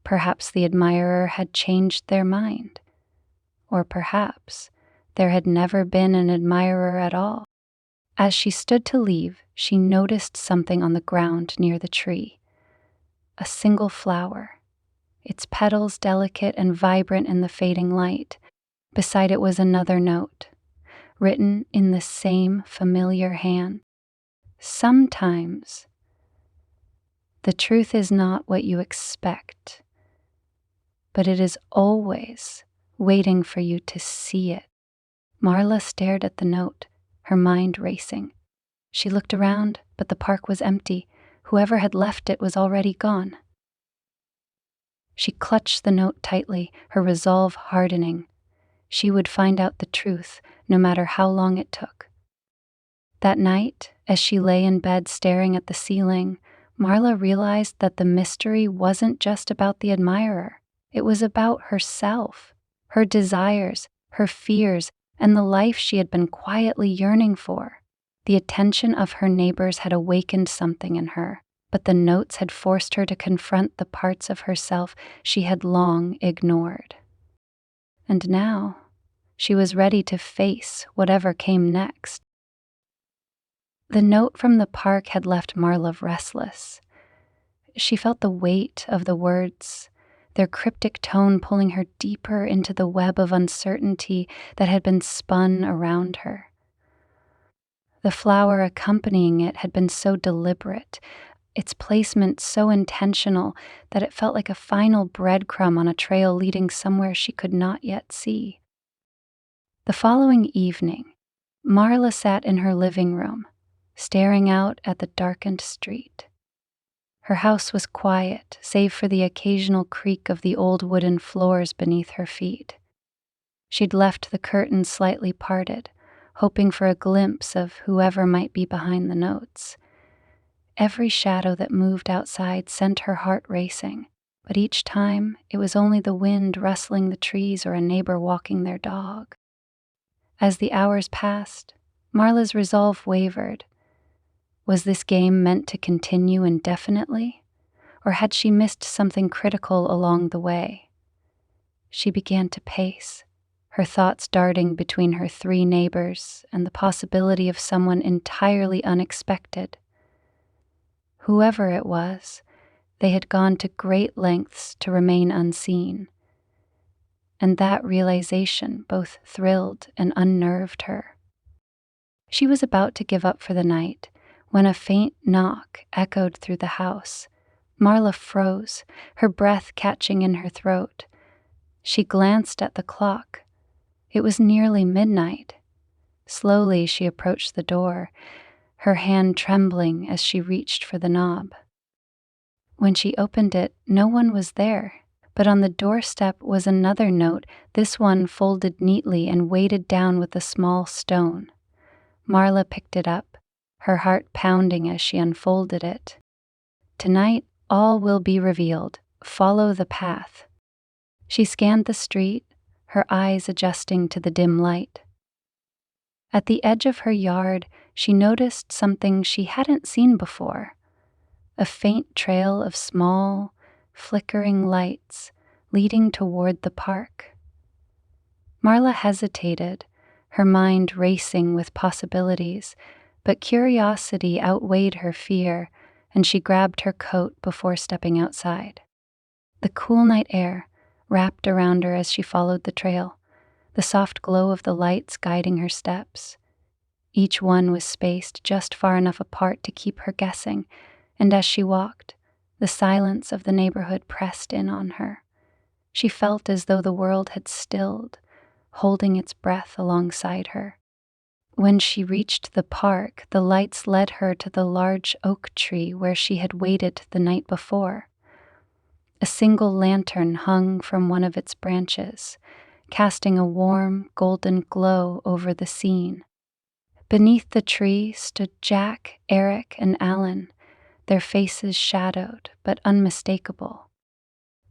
Perhaps the admirer had changed their mind, or perhaps there had never been an admirer at all. As she stood to leave, she noticed something on the ground near the tree. A single flower, its petals delicate and vibrant in the fading light. Beside it was another note, written in the same familiar hand. Sometimes the truth is not what you expect, but it is always waiting for you to see it. Marla stared at the note, her mind racing. She looked around, but the park was empty. Whoever had left it was already gone. She clutched the note tightly, her resolve hardening. She would find out the truth, no matter how long it took. That night, as she lay in bed staring at the ceiling, Marla realized that the mystery wasn't just about the admirer. It was about herself, her desires, her fears, and the life she had been quietly yearning for. The attention of her neighbors had awakened something in her, but the notes had forced her to confront the parts of herself she had long ignored. And now, she was ready to face whatever came next. The note from the park had left Marla restless. She felt the weight of the words, their cryptic tone pulling her deeper into the web of uncertainty that had been spun around her. The flower accompanying it had been so deliberate, its placement so intentional, that it felt like a final breadcrumb on a trail leading somewhere she could not yet see. The following evening, Marla sat in her living room, staring out at the darkened street. Her house was quiet, save for the occasional creak of the old wooden floors beneath her feet. She'd left the curtains slightly parted, hoping for a glimpse of whoever might be behind the notes. Every shadow that moved outside sent her heart racing, but each time it was only the wind rustling the trees or a neighbor walking their dog. As the hours passed, Marla's resolve wavered. Was this game meant to continue indefinitely, or had she missed something critical along the way? She began to pace, her thoughts darting between her 3 neighbors and the possibility of someone entirely unexpected. Whoever it was, they had gone to great lengths to remain unseen, and that realization both thrilled and unnerved her. She was about to give up for the night when a faint knock echoed through the house. Marla froze, her breath catching in her throat. She glanced at the clock. It was nearly midnight. Slowly she approached the door, her hand trembling as she reached for the knob. When she opened it, no one was there, but on the doorstep was another note, this one folded neatly and weighted down with a small stone. Marla picked it up, her heart pounding as she unfolded it. Tonight, all will be revealed. Follow the path. She scanned the street, her eyes adjusting to the dim light. At the edge of her yard, she noticed something she hadn't seen before. A faint trail of small, flickering lights leading toward the park. Marla hesitated, her mind racing with possibilities, but curiosity outweighed her fear, and she grabbed her coat before stepping outside. The cool night air wrapped around her as she followed the trail, the soft glow of the lights guiding her steps. Each one was spaced just far enough apart to keep her guessing, and as she walked, the silence of the neighborhood pressed in on her. She felt as though the world had stilled, holding its breath alongside her. When she reached the park, the lights led her to the large oak tree where she had waited the night before. A single lantern hung from one of its branches, casting a warm, golden glow over the scene. Beneath the tree stood Jack, Eric, and Alan, their faces shadowed but unmistakable.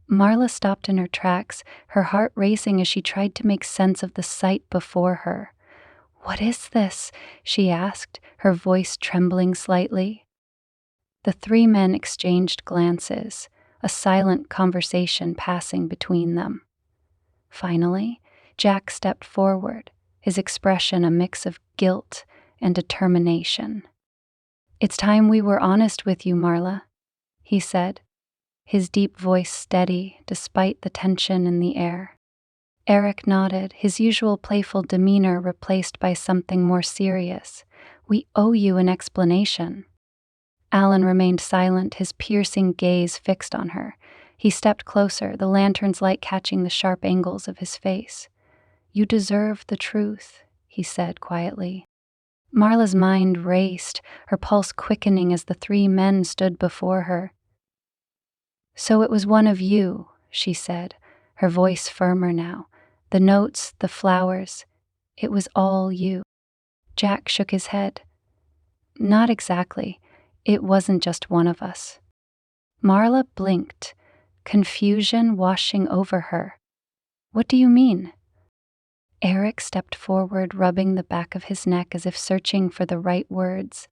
Marla stopped in her tracks, her heart racing as she tried to make sense of the sight before her. "What is this?" she asked, her voice trembling slightly. The three men exchanged glances, a silent conversation passing between them. Finally, Jack stepped forward, his expression a mix of guilt and determination. "It's time we were honest with you, Marla," he said, his deep voice steady despite the tension in the air. Eric nodded, his usual playful demeanor replaced by something more serious. "We owe you an explanation." Alan remained silent, his piercing gaze fixed on her. He stepped closer, the lantern's light catching the sharp angles of his face. "You deserve the truth," he said quietly. Marla's mind raced, her pulse quickening as the three men stood before her. "So it was one of you," she said, her voice firmer now. "The notes, the flowers, it was all you." Jack shook his head. "Not exactly. It wasn't just one of us." Marla blinked, confusion washing over her. "What do you mean?" Eric stepped forward, rubbing the back of his neck as if searching for the right words.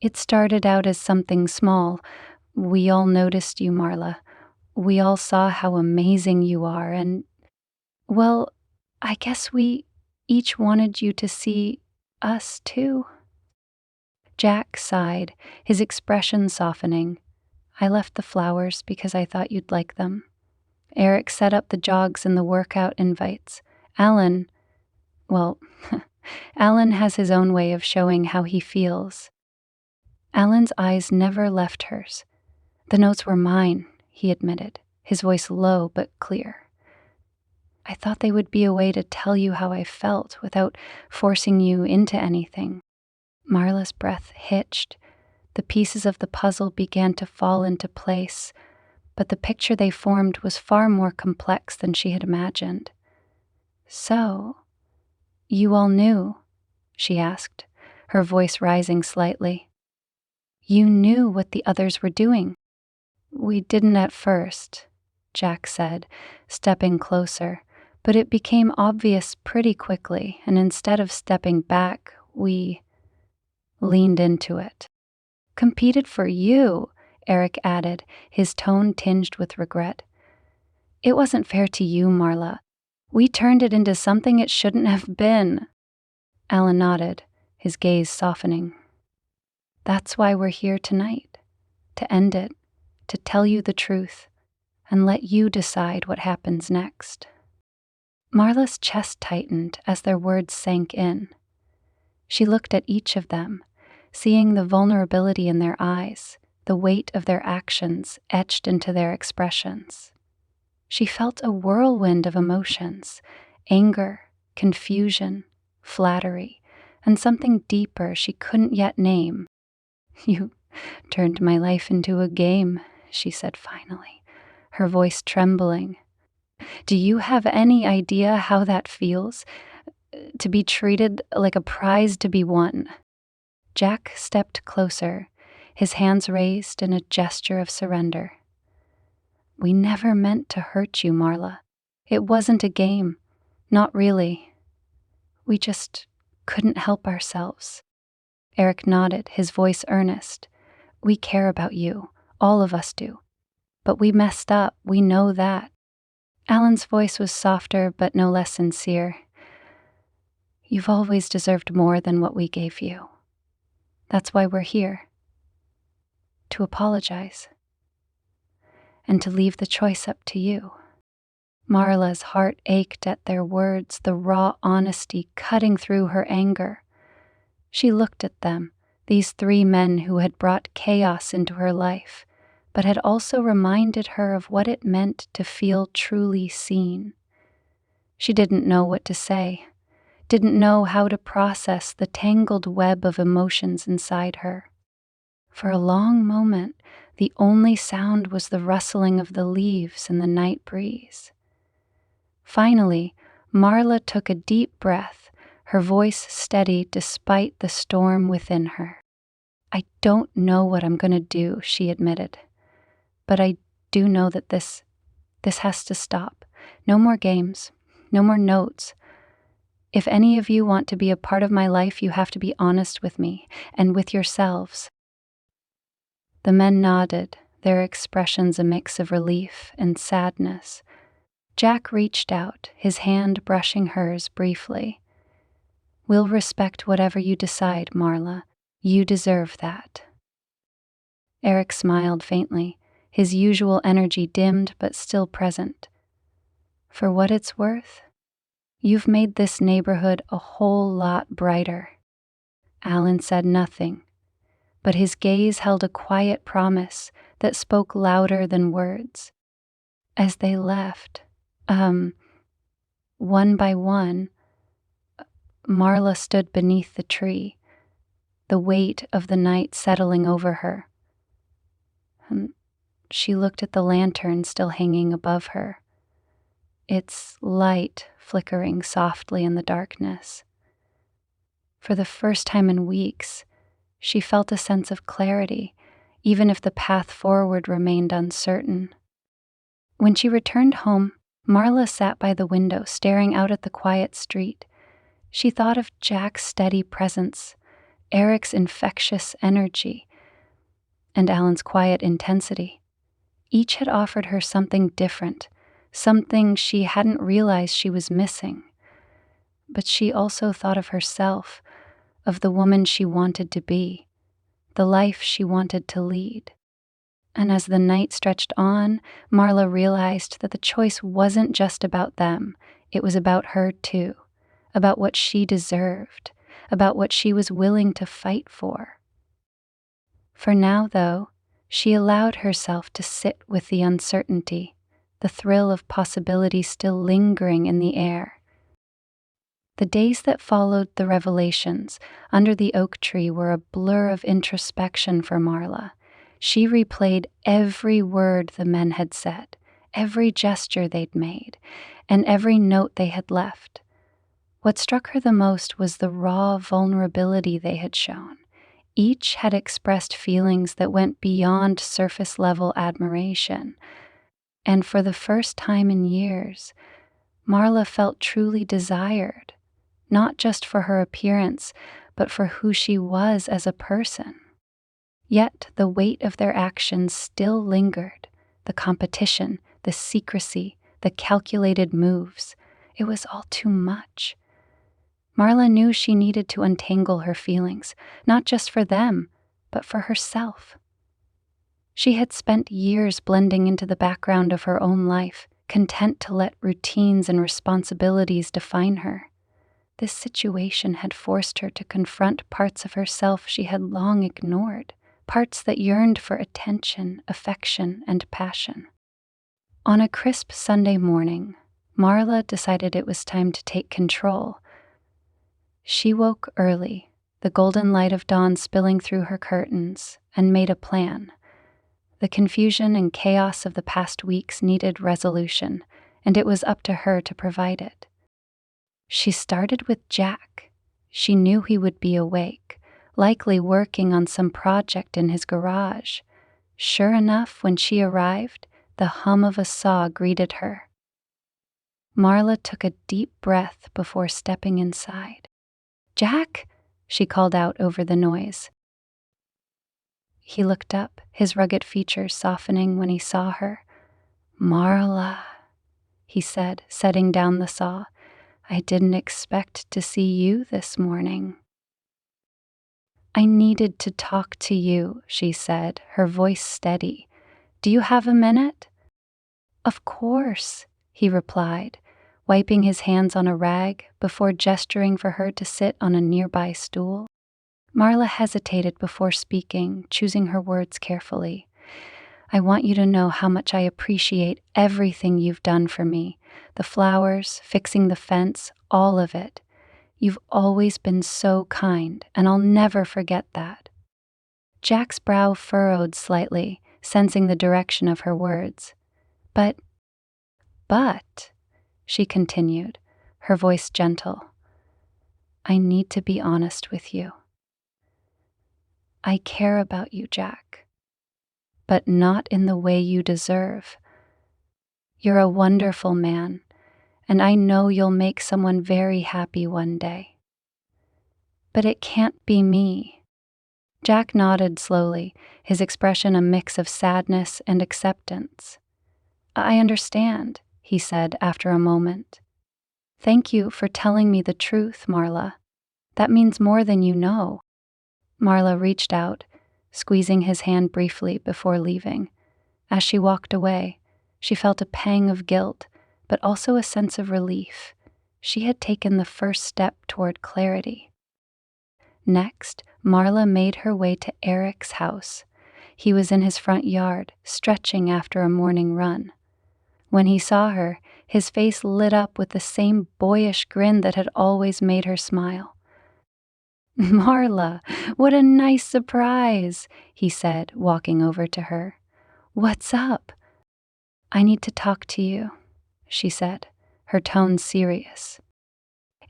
"It started out as something small. We all noticed you, Marla. We all saw how amazing you are, and, well, I guess we each wanted you to see us too." Jack sighed, his expression softening. "I left the flowers because I thought you'd like them. Eric set up the jogs and the workout invites. Alan, well, Alan has his own way of showing how he feels." Alan's eyes never left hers. "The notes were mine," he admitted, his voice low but clear. "I thought they would be a way to tell you how I felt without forcing you into anything." Marla's breath hitched. The pieces of the puzzle began to fall into place, but the picture they formed was far more complex than she had imagined. "So, you all knew?" she asked, her voice rising slightly. "You knew what the others were doing?" "We didn't at first," Jack said, stepping closer, "but it became obvious pretty quickly, and instead of stepping back, we leaned into it." "Competed for you," Eric added, his tone tinged with regret. "It wasn't fair to you, Marla. We turned it into something it shouldn't have been." Alan nodded, his gaze softening. "That's why we're here tonight, to end it, to tell you the truth, and let you decide what happens next." Marla's chest tightened as their words sank in. She looked at each of them, seeing the vulnerability in their eyes, the weight of their actions etched into their expressions. She felt a whirlwind of emotions: anger, confusion, flattery, and something deeper she couldn't yet name. "You turned my life into a game," she said finally, her voice trembling. "Do you have any idea how that feels? To be treated like a prize to be won?" Jack stepped closer, his hands raised in a gesture of surrender. "We never meant to hurt you, Marla. It wasn't a game. Not really. We just couldn't help ourselves." Eric nodded, his voice earnest. "We care about you. All of us do. But we messed up. We know that." Alan's voice was softer but no less sincere. "You've always deserved more than what we gave you. That's why we're here. To apologize. And to leave the choice up to you." Marla's heart ached at their words, the raw honesty cutting through her anger. She looked at them, these three men who had brought chaos into her life, but had also reminded her of what it meant to feel truly seen. She didn't know what to say, didn't know how to process the tangled web of emotions inside her. For a long moment, The only sound was the rustling of the leaves in the night breeze. Finally, Marla took a deep breath, her voice steady despite the storm within her. "I don't know what I'm going to do," she admitted. "But I do know that this has to stop. No more games, no more notes. If any of you want to be a part of my life, you have to be honest with me and with yourselves." The men nodded, their expressions a mix of relief and sadness. Jack reached out, his hand brushing hers briefly. "We'll respect whatever you decide, Marla. You deserve that." Eric smiled faintly, his usual energy dimmed but still present. "For what it's worth, you've made this neighborhood a whole lot brighter." Alan said nothing, but his gaze held a quiet promise that spoke louder than words. As they left, one by one, Marla stood beneath the tree, the weight of the night settling over her. She looked at the lantern still hanging above her, its light flickering softly in the darkness. For the first time in weeks, she felt a sense of clarity, even if the path forward remained uncertain. When she returned home, Marla sat by the window, staring out at the quiet street. She thought of Jack's steady presence, Eric's infectious energy, and Alan's quiet intensity. Each had offered her something different, something she hadn't realized she was missing. But she also thought of herself, of the woman she wanted to be, the life she wanted to lead. And as the night stretched on, Marla realized that the choice wasn't just about them, it was about her too, about what she deserved, about what she was willing to fight for. For now, though, she allowed herself to sit with the uncertainty, the thrill of possibility still lingering in the air. The days that followed the revelations under the oak tree were a blur of introspection for Marla. She replayed every word the men had said, every gesture they'd made, and every note they had left. What struck her the most was the raw vulnerability they had shown. Each had expressed feelings that went beyond surface-level admiration, and for the first time in years, Marla felt truly desired, not just for her appearance, but for who she was as a person. Yet the weight of their actions still lingered, the competition, the secrecy, the calculated moves. It was all too much. Marla knew she needed to untangle her feelings, not just for them, but for herself. She had spent years blending into the background of her own life, content to let routines and responsibilities define her. This situation had forced her to confront parts of herself she had long ignored, parts that yearned for attention, affection, and passion. On a crisp Sunday morning, Marla decided it was time to take control. She woke early, the golden light of dawn spilling through her curtains, and made a plan. The confusion and chaos of the past weeks needed resolution, and it was up to her to provide it. She started with Jack. She knew he would be awake, likely working on some project in his garage. Sure enough, when she arrived, the hum of a saw greeted her. Marla took a deep breath before stepping inside. "Jack?" she called out over the noise. He looked up, his rugged features softening when he saw her. "Marla," he said, setting down the saw. "I didn't expect to see you this morning." "I needed to talk to you," she said, her voice steady. "Do you have a minute?" "Of course," he replied, wiping his hands on a rag before gesturing for her to sit on a nearby stool. Marla hesitated before speaking, choosing her words carefully. "I want you to know how much I appreciate everything you've done for me. The flowers, fixing the fence, all of it. You've always been so kind, and I'll never forget that." Jack's brow furrowed slightly, sensing the direction of her words. But, she continued, her voice gentle, I need to be honest with you. I care about you, Jack, but not in the way you deserve. You're a wonderful man, and I know you'll make someone very happy one day. But it can't be me. Jack nodded slowly, his expression a mix of sadness and acceptance. I understand, he said after a moment. Thank you for telling me the truth, Marla. That means more than you know. Marla reached out, squeezing his hand briefly before leaving. As she walked away, she felt a pang of guilt, but also a sense of relief. She had taken the first step toward clarity. Next, Marla made her way to Eric's house. He was in his front yard, stretching after a morning run. When he saw her, his face lit up with the same boyish grin that had always made her smile. Marla, what a nice surprise, he said, walking over to her. What's up? I need to talk to you, she said, her tone serious.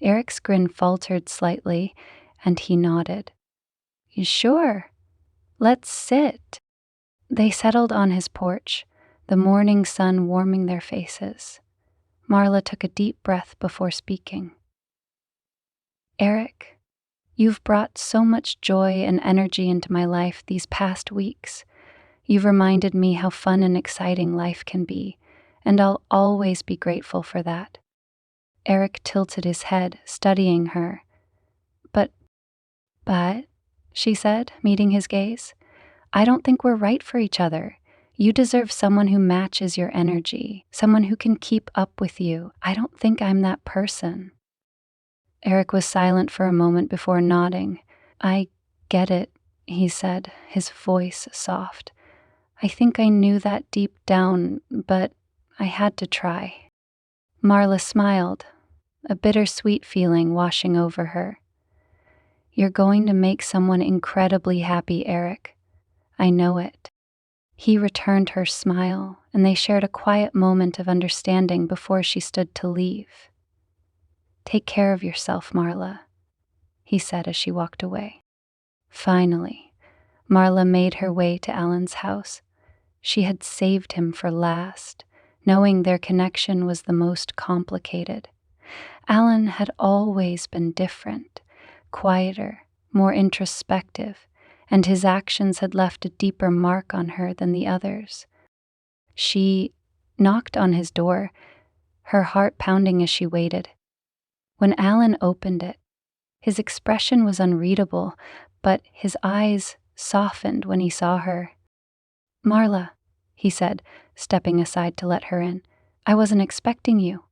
Eric's grin faltered slightly, and he nodded. Sure, let's sit. They settled on his porch, the morning sun warming their faces. Marla took a deep breath before speaking. Eric, you've brought so much joy and energy into my life these past weeks. You've reminded me how fun and exciting life can be, and I'll always be grateful for that. Eric tilted his head, studying her. But, she said, meeting his gaze, I don't think we're right for each other. You deserve someone who matches your energy, someone who can keep up with you. I don't think I'm that person. Eric was silent for a moment before nodding. I get it, he said, his voice soft. I think I knew that deep down, but I had to try. Marla smiled, a bittersweet feeling washing over her. You're going to make someone incredibly happy, Eric. I know it. He returned her smile, and they shared a quiet moment of understanding before she stood to leave. Take care of yourself, Marla, he said as she walked away. Finally, Marla made her way to Alan's house. She had saved him for last, knowing their connection was the most complicated. Alan had always been different, quieter, more introspective, and his actions had left a deeper mark on her than the others. She knocked on his door, her heart pounding as she waited. When Alan opened it, his expression was unreadable, but his eyes softened when he saw her. Marla, he said, stepping aside to let her in. I wasn't expecting you.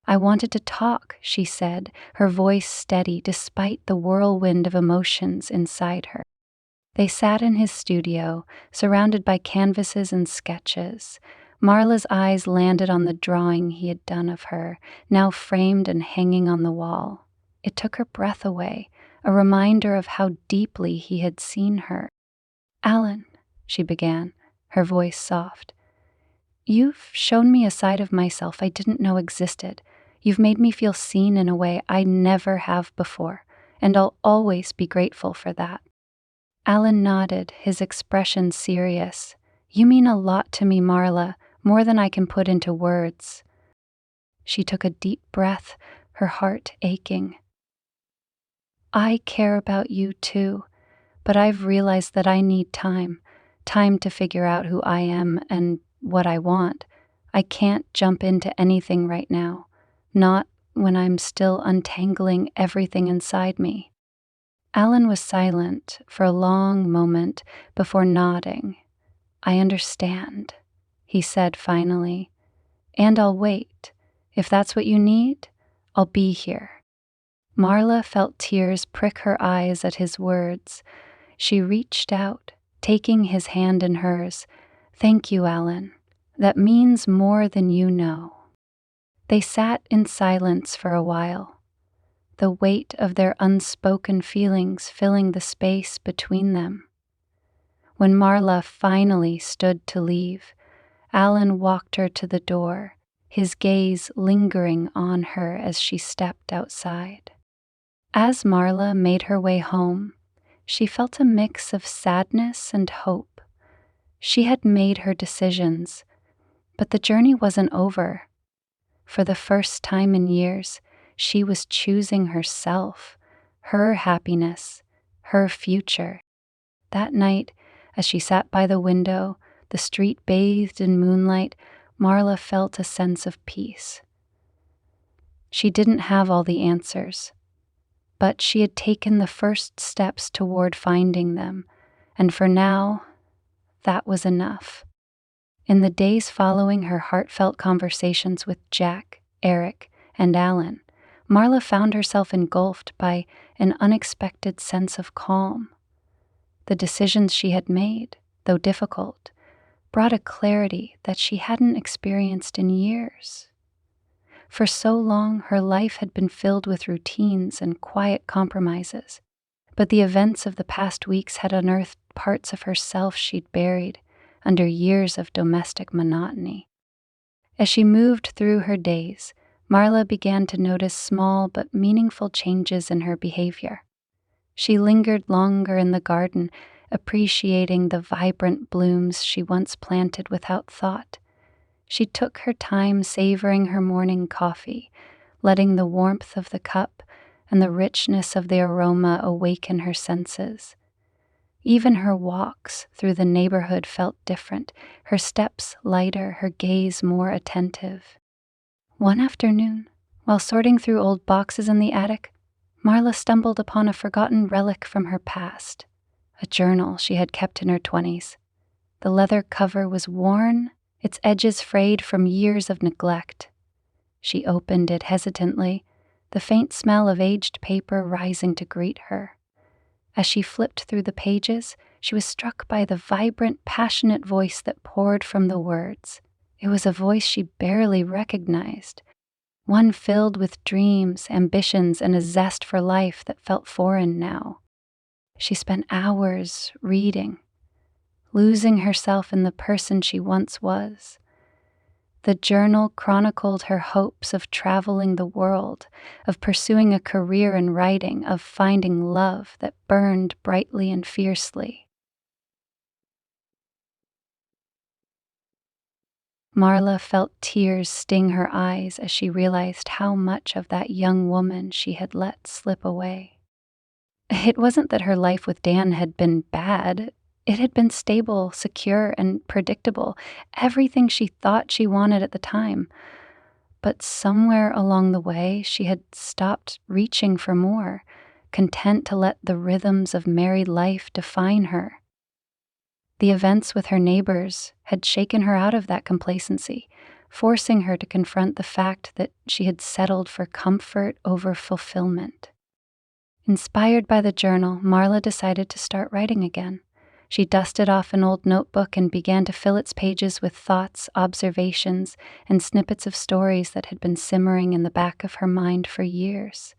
I wanted to talk, she said, her voice steady despite the whirlwind of emotions inside her. They sat in his studio, surrounded by canvases and sketches. Marla's eyes landed on the drawing he had done of her, now framed and hanging on the wall. It took her breath away, a reminder of how deeply he had seen her. Alan, she began, her voice soft. You've shown me a side of myself I didn't know existed. You've made me feel seen in a way I never have before, and I'll always be grateful for that. Alan nodded, his expression serious. You mean a lot to me, Marla, more than I can put into words. She took a deep breath, her heart aching. I care about you too, but I've realized that I need time to figure out who I am and what I want. I can't jump into anything right now, not when I'm still untangling everything inside me. Alan was silent for a long moment before nodding. I understand, he said finally, and I'll wait. If that's what you need, I'll be here. Marla felt tears prick her eyes at his words. She reached out, taking his hand in hers. Thank you, Alan. That means more than you know. They sat in silence for a while, the weight of their unspoken feelings filling the space between them. When Marla finally stood to leave, Alan walked her to the door, his gaze lingering on her as she stepped outside. As Marla made her way home, she felt a mix of sadness and hope. She had made her decisions, but the journey wasn't over. For the first time in years, she was choosing herself, her happiness, her future. That night, as she sat by the window, the street bathed in moonlight, Marla felt a sense of peace. She didn't have all the answers, but she had taken the first steps toward finding them, and for now, that was enough. In the days following her heartfelt conversations with Jack, Eric, and Alan, Marla found herself engulfed by an unexpected sense of calm. The decisions she had made, though difficult, brought a clarity that she hadn't experienced in years. For so long, her life had been filled with routines and quiet compromises, but the events of the past weeks had unearthed parts of herself she'd buried under years of domestic monotony. As she moved through her days, Marla began to notice small but meaningful changes in her behavior. She lingered longer in the garden, appreciating the vibrant blooms she once planted without thought. She took her time savoring her morning coffee, letting the warmth of the cup and the richness of the aroma awaken her senses. Even her walks through the neighborhood felt different, her steps lighter, her gaze more attentive. One afternoon, while sorting through old boxes in the attic, Marla stumbled upon a forgotten relic from her past, a journal she had kept in her 20s. The leather cover was worn, its edges frayed from years of neglect. She opened it hesitantly, the faint smell of aged paper rising to greet her. As she flipped through the pages, she was struck by the vibrant, passionate voice that poured from the words. It was a voice she barely recognized, one filled with dreams, ambitions, and a zest for life that felt foreign now. She spent hours reading, losing herself in the person she once was. The journal chronicled her hopes of traveling the world, of pursuing a career in writing, of finding love that burned brightly and fiercely. Marla felt tears sting her eyes as she realized how much of that young woman she had let slip away. It wasn't that her life with Dan had been bad. It had been stable, secure, and predictable, everything she thought she wanted at the time. But somewhere along the way, she had stopped reaching for more, content to let the rhythms of married life define her. The events with her neighbors had shaken her out of that complacency, forcing her to confront the fact that she had settled for comfort over fulfillment. Inspired by the journal, Marla decided to start writing again. She dusted off an old notebook and began to fill its pages with thoughts, observations, and snippets of stories that had been simmering in the back of her mind for years.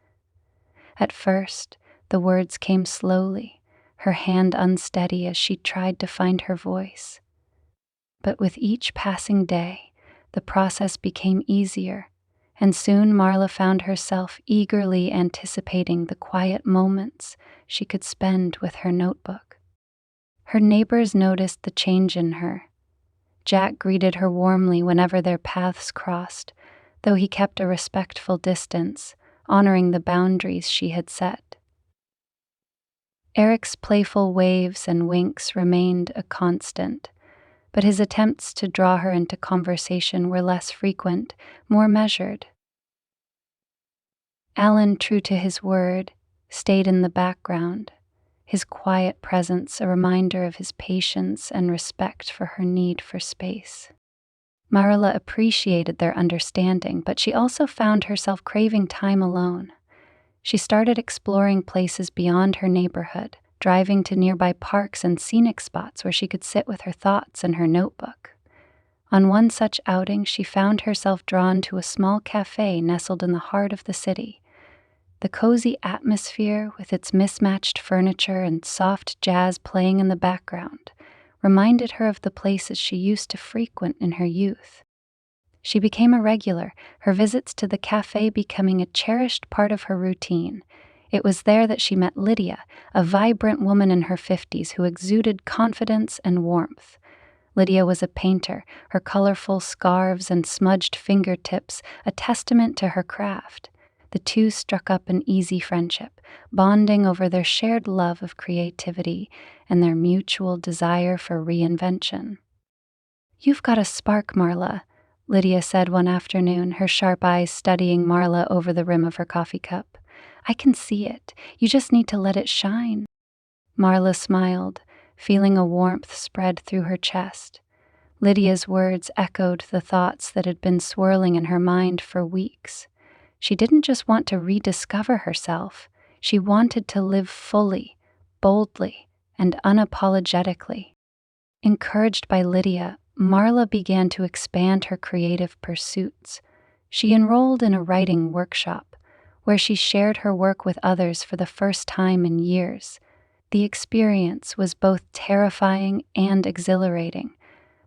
At first, the words came slowly, her hand unsteady as she tried to find her voice. But with each passing day, the process became easier, and soon Marla found herself eagerly anticipating the quiet moments she could spend with her notebook. Her neighbors noticed the change in her. Jack greeted her warmly whenever their paths crossed, though he kept a respectful distance, honoring the boundaries she had set. Eric's playful waves and winks remained a constant, but his attempts to draw her into conversation were less frequent, more measured. Alan, true to his word, stayed in the background, his quiet presence a reminder of his patience and respect for her need for space. Marla appreciated their understanding, but she also found herself craving time alone. She started exploring places beyond her neighborhood, driving to nearby parks and scenic spots where she could sit with her thoughts and her notebook. On one such outing, she found herself drawn to a small cafe nestled in the heart of the city. The cozy atmosphere, with its mismatched furniture and soft jazz playing in the background, reminded her of the places she used to frequent in her youth. She became a regular, her visits to the cafe becoming a cherished part of her routine. It was there that she met Lydia, a vibrant woman in her 50s who exuded confidence and warmth. Lydia was a painter, her colorful scarves and smudged fingertips a testament to her craft. The two struck up an easy friendship, bonding over their shared love of creativity and their mutual desire for reinvention. "You've got a spark, Marla," Lydia said one afternoon, her sharp eyes studying Marla over the rim of her coffee cup. "I can see it. You just need to let it shine." Marla smiled, feeling a warmth spread through her chest. Lydia's words echoed the thoughts that had been swirling in her mind for weeks. She didn't just want to rediscover herself, she wanted to live fully, boldly, and unapologetically. Encouraged by Lydia, Marla began to expand her creative pursuits. She enrolled in a writing workshop, where she shared her work with others for the first time in years. The experience was both terrifying and exhilarating,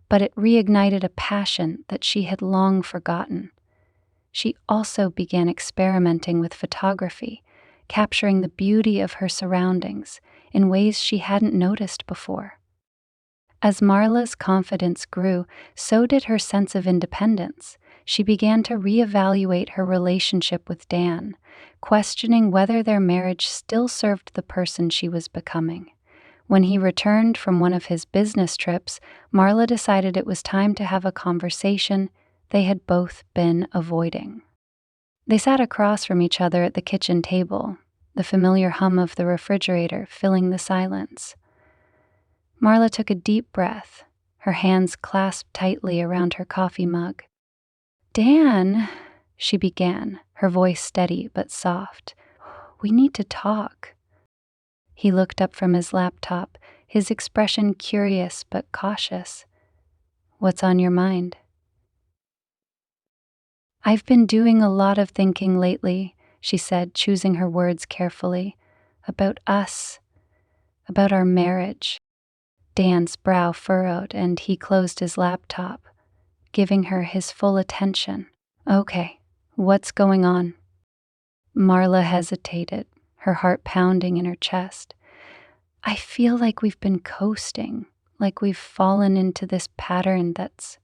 but it reignited a passion that she had long forgotten. She also began experimenting with photography, capturing the beauty of her surroundings in ways she hadn't noticed before. As Marla's confidence grew, so did her sense of independence. She began to reevaluate her relationship with Dan, questioning whether their marriage still served the person she was becoming. When he returned from one of his business trips, Marla decided it was time to have a conversation they had both been avoiding. They sat across from each other at the kitchen table, the familiar hum of the refrigerator filling the silence. Marla took a deep breath, her hands clasped tightly around her coffee mug. "Dan," she began, her voice steady but soft, "we need to talk." He looked up from his laptop, his expression curious but cautious. "What's on your mind?" "I've been doing a lot of thinking lately," she said, choosing her words carefully. "About us, about our marriage." Dan's brow furrowed and he closed his laptop, giving her his full attention. "Okay, what's going on?" Marla hesitated, her heart pounding in her chest. "I feel like we've been coasting, like we've fallen into this pattern that's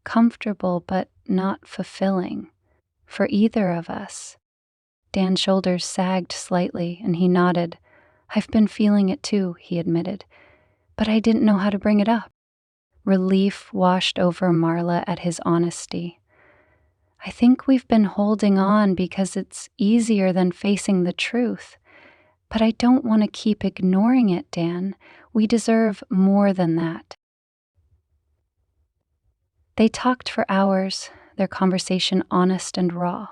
comfortable but not fulfilling for either of us." Dan's shoulders sagged slightly and he nodded. "I've been feeling it too," he admitted, "but I didn't know how to bring it up." Relief washed over Marla at his honesty. "I think we've been holding on because it's easier than facing the truth. But I don't want to keep ignoring it, Dan. We deserve more than that." They talked for hours, their conversation honest and raw.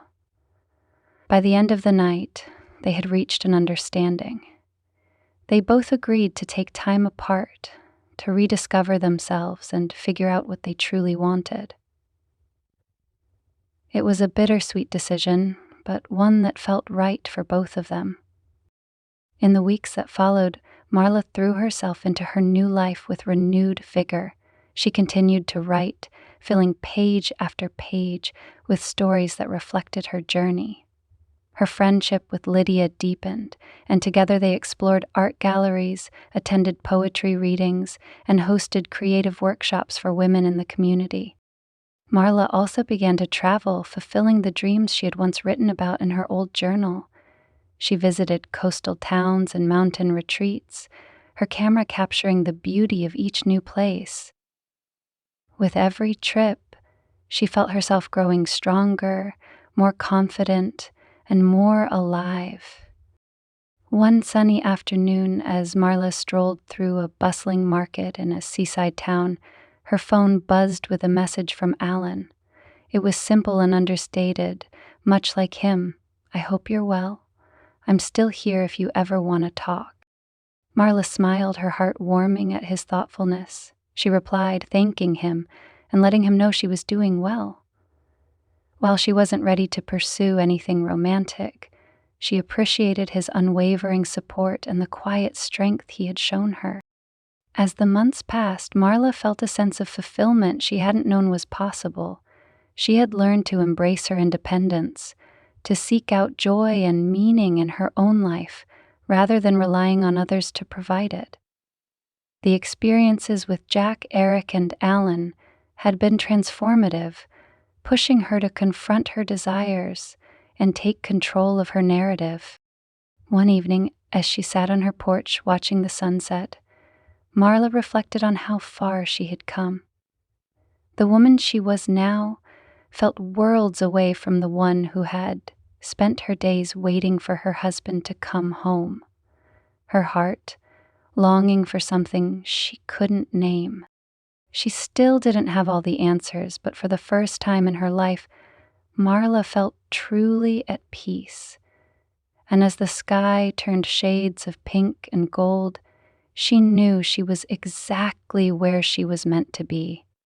By the end of the night, they had reached an understanding. They both agreed to take time apart, to rediscover themselves and figure out what they truly wanted. It was a bittersweet decision, but one that felt right for both of them. In the weeks that followed, Marla threw herself into her new life with renewed vigor. She continued to write, filling page after page with stories that reflected her journey. Her friendship with Lydia deepened, and together they explored art galleries, attended poetry readings, and hosted creative workshops for women in the community. Marla also began to travel, fulfilling the dreams she had once written about in her old journal. She visited coastal towns and mountain retreats, her camera capturing the beauty of each new place. With every trip, she felt herself growing stronger, more confident, and more alive. One sunny afternoon, as Marla strolled through a bustling market in a seaside town, her phone buzzed with a message from Alan. It was simple and understated, much like him. "I hope you're well. I'm still here if you ever want to talk." Marla smiled, her heart warming at his thoughtfulness. She replied, thanking him and letting him know she was doing well. While she wasn't ready to pursue anything romantic, she appreciated his unwavering support and the quiet strength he had shown her. As the months passed, Marla felt a sense of fulfillment she hadn't known was possible. She had learned to embrace her independence, to seek out joy and meaning in her own life, rather than relying on others to provide it. The experiences with Jack, Eric, and Alan had been transformative, pushing her to confront her desires and take control of her narrative. One evening, as she sat on her porch watching the sunset, Marla reflected on how far she had come. The woman she was now felt worlds away from the one who had spent her days waiting for her husband to come home. Her heart longing for something she couldn't name. She still didn't have all the answers, but for the first time in her life, Marla felt truly at peace. And as the sky turned shades of pink and gold, she knew she was exactly where she was meant to be.